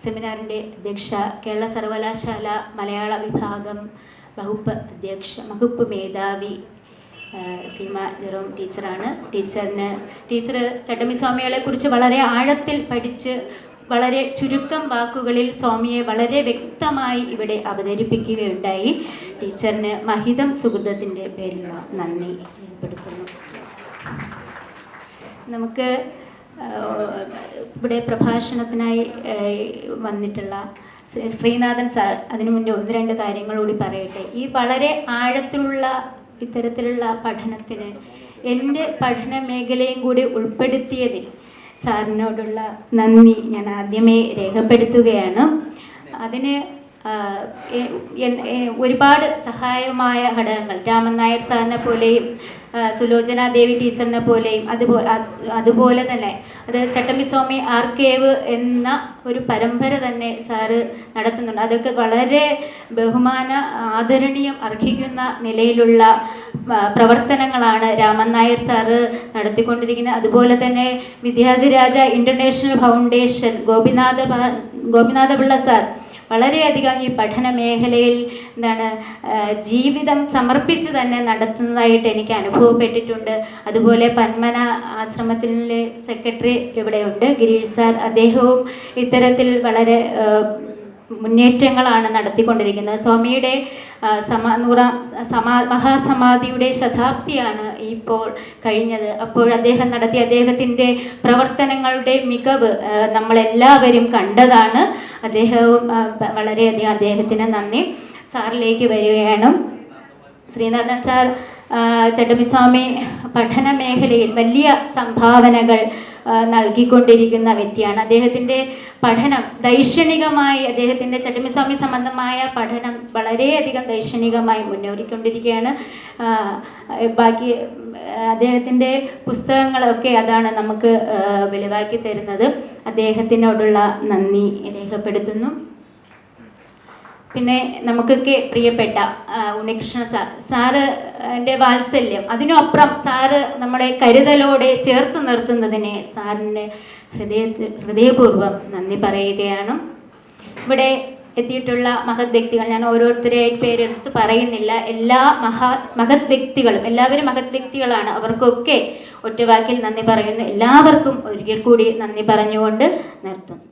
സെമിനാറിൻ്റെ അധ്യക്ഷ, കേരള സർവകലാശാല മലയാള വിഭാഗം വകുപ്പ് മേധാവി സീമ ജെറോം ടീച്ചറാണ്. ടീച്ചർ ചട്ടമ്പിസ്വാമികളെ കുറിച്ച് വളരെ ആഴത്തിൽ പഠിച്ച് വളരെ ചുരുക്കം വാക്കുകളിൽ സ്വാമിയെ വളരെ വ്യക്തമായി ഇവിടെ അവതരിപ്പിക്കുകയുണ്ടായി. ടീച്ചറിന് മഹിതം സുഹൃതത്തിൻ്റെ പേരിലുള്ള നന്ദി രേഖപ്പെടുത്തുന്നു. നമുക്ക് ഇവിടെ പ്രഭാഷണത്തിനായി വന്നിട്ടുള്ള ശ്രീനാഥൻ സാർ, അതിനു മുന്നേ 1-2 കാര്യങ്ങൾ കൂടി പറയട്ടെ. ഈ വളരെ ആഴത്തിലുള്ള ഇത്തരത്തിലുള്ള പഠനത്തിന് എൻ്റെ പഠന മേഖലയും കൂടി ഉൾപ്പെടുത്തിയതിൽ സാറിനോടുള്ള നന്ദി ഞാൻ ആദ്യമേ രേഖപ്പെടുത്തുകയാണ്. അതിന് ഒരുപാട് സഹായമായ ഘടകങ്ങൾ രാമൻ നായർ സാറിനെ പോലെയും സുലോചന ദേവി ടീച്ചറിനെ പോലെയും അതുപോലെ തന്നെ അത് ചട്ടമ്പിസ്വാമി ആർക്കേവ് എന്ന ഒരു പരമ്പര തന്നെ സാറ് നടത്തുന്നുണ്ട്. അതൊക്കെ വളരെ ബഹുമാന ആദരണീയം അർഹിക്കുന്ന നിലയിലുള്ള പ്രവർത്തനങ്ങളാണ് രാമൻ നായർ സാറ് നടത്തിക്കൊണ്ടിരിക്കുന്നത്. അതുപോലെ തന്നെ Vidyadhiraja international foundation Gopinatha Pillai sir വളരെയധികം ഈ പഠന മേഖലയിൽ ജീവിതം സമർപ്പിച്ച് തന്നെ നടത്തുന്നതായിട്ട് എനിക്ക് അനുഭവപ്പെട്ടിട്ടുണ്ട്. അതുപോലെ പന്മന ആശ്രമത്തിലെ സെക്രട്ടറി ഇവിടെയുണ്ട്, ഗിരീഷ് സാർ. അദ്ദേഹവും ഇത്തരത്തിൽ വളരെ മുന്നേറ്റങ്ങളാണ് നടത്തിക്കൊണ്ടിരിക്കുന്നത്. സ്വാമിയുടെ മഹാസമാധിയുടെ ശതാബ്ദിയാണ് ഇപ്പോൾ കഴിഞ്ഞത്. അപ്പോൾ അദ്ദേഹം നടത്തിയ അദ്ദേഹത്തിൻ്റെ പ്രവർത്തനങ്ങളുടെ മികവ് നമ്മളെല്ലാവരും കണ്ടതാണ്. അദ്ദേഹവും വളരെയധികം അദ്ദേഹത്തിന് നന്ദി. സാറിലേക്ക് വരികയാണ്. ശ്രീനാഥൻ സാർ ചട്ടമ്പിസ്വാമി പഠന മേഖലയിൽ വലിയ സംഭാവനകൾ നൽകിക്കൊണ്ടിരിക്കുന്ന വ്യക്തിയാണ്. അദ്ദേഹത്തിൻ്റെ പഠനം ദൈക്ഷണികമായി, അദ്ദേഹത്തിൻ്റെ ചട്ടമ്പിസ്വാമി സംബന്ധമായ പഠനം വളരെയധികം ദൈക്ഷണികമായി മുന്നേറിക്കൊണ്ടിരിക്കുകയാണ്. ബാക്കി അദ്ദേഹത്തിൻ്റെ പുസ്തകങ്ങളൊക്കെ അതാണ് നമുക്ക് വെളിവാക്കി തരുന്നത്. അദ്ദേഹത്തിനോടുള്ള നന്ദി രേഖപ്പെടുത്തുന്നു. പിന്നെ നമുക്കൊക്കെ പ്രിയപ്പെട്ട ഉണ്ണികൃഷ്ണൻ സാറിൻ്റെ വാത്സല്യം, അതിനപ്പുറം സാറ് നമ്മളെ കരുതലോടെ ചേർത്ത് നിർത്തുന്നതിനെ സാറിന് ഹൃദയപൂർവ്വം നന്ദി പറയുകയാണ്. ഇവിടെ എത്തിയിട്ടുള്ള മഹത് വ്യക്തികൾ, ഞാൻ ഓരോരുത്തരെയായി പേരെടുത്ത് പറയുന്നില്ല, എല്ലാ മഹത് വ്യക്തികളും, എല്ലാവരും മഹത് വ്യക്തികളാണ്. അവർക്കൊക്കെ ഒറ്റവാക്കിൽ നന്ദി പറയുന്നു. എല്ലാവർക്കും ഒരിക്കൽ കൂടി നന്ദി പറഞ്ഞുകൊണ്ട് നിർത്തുന്നു.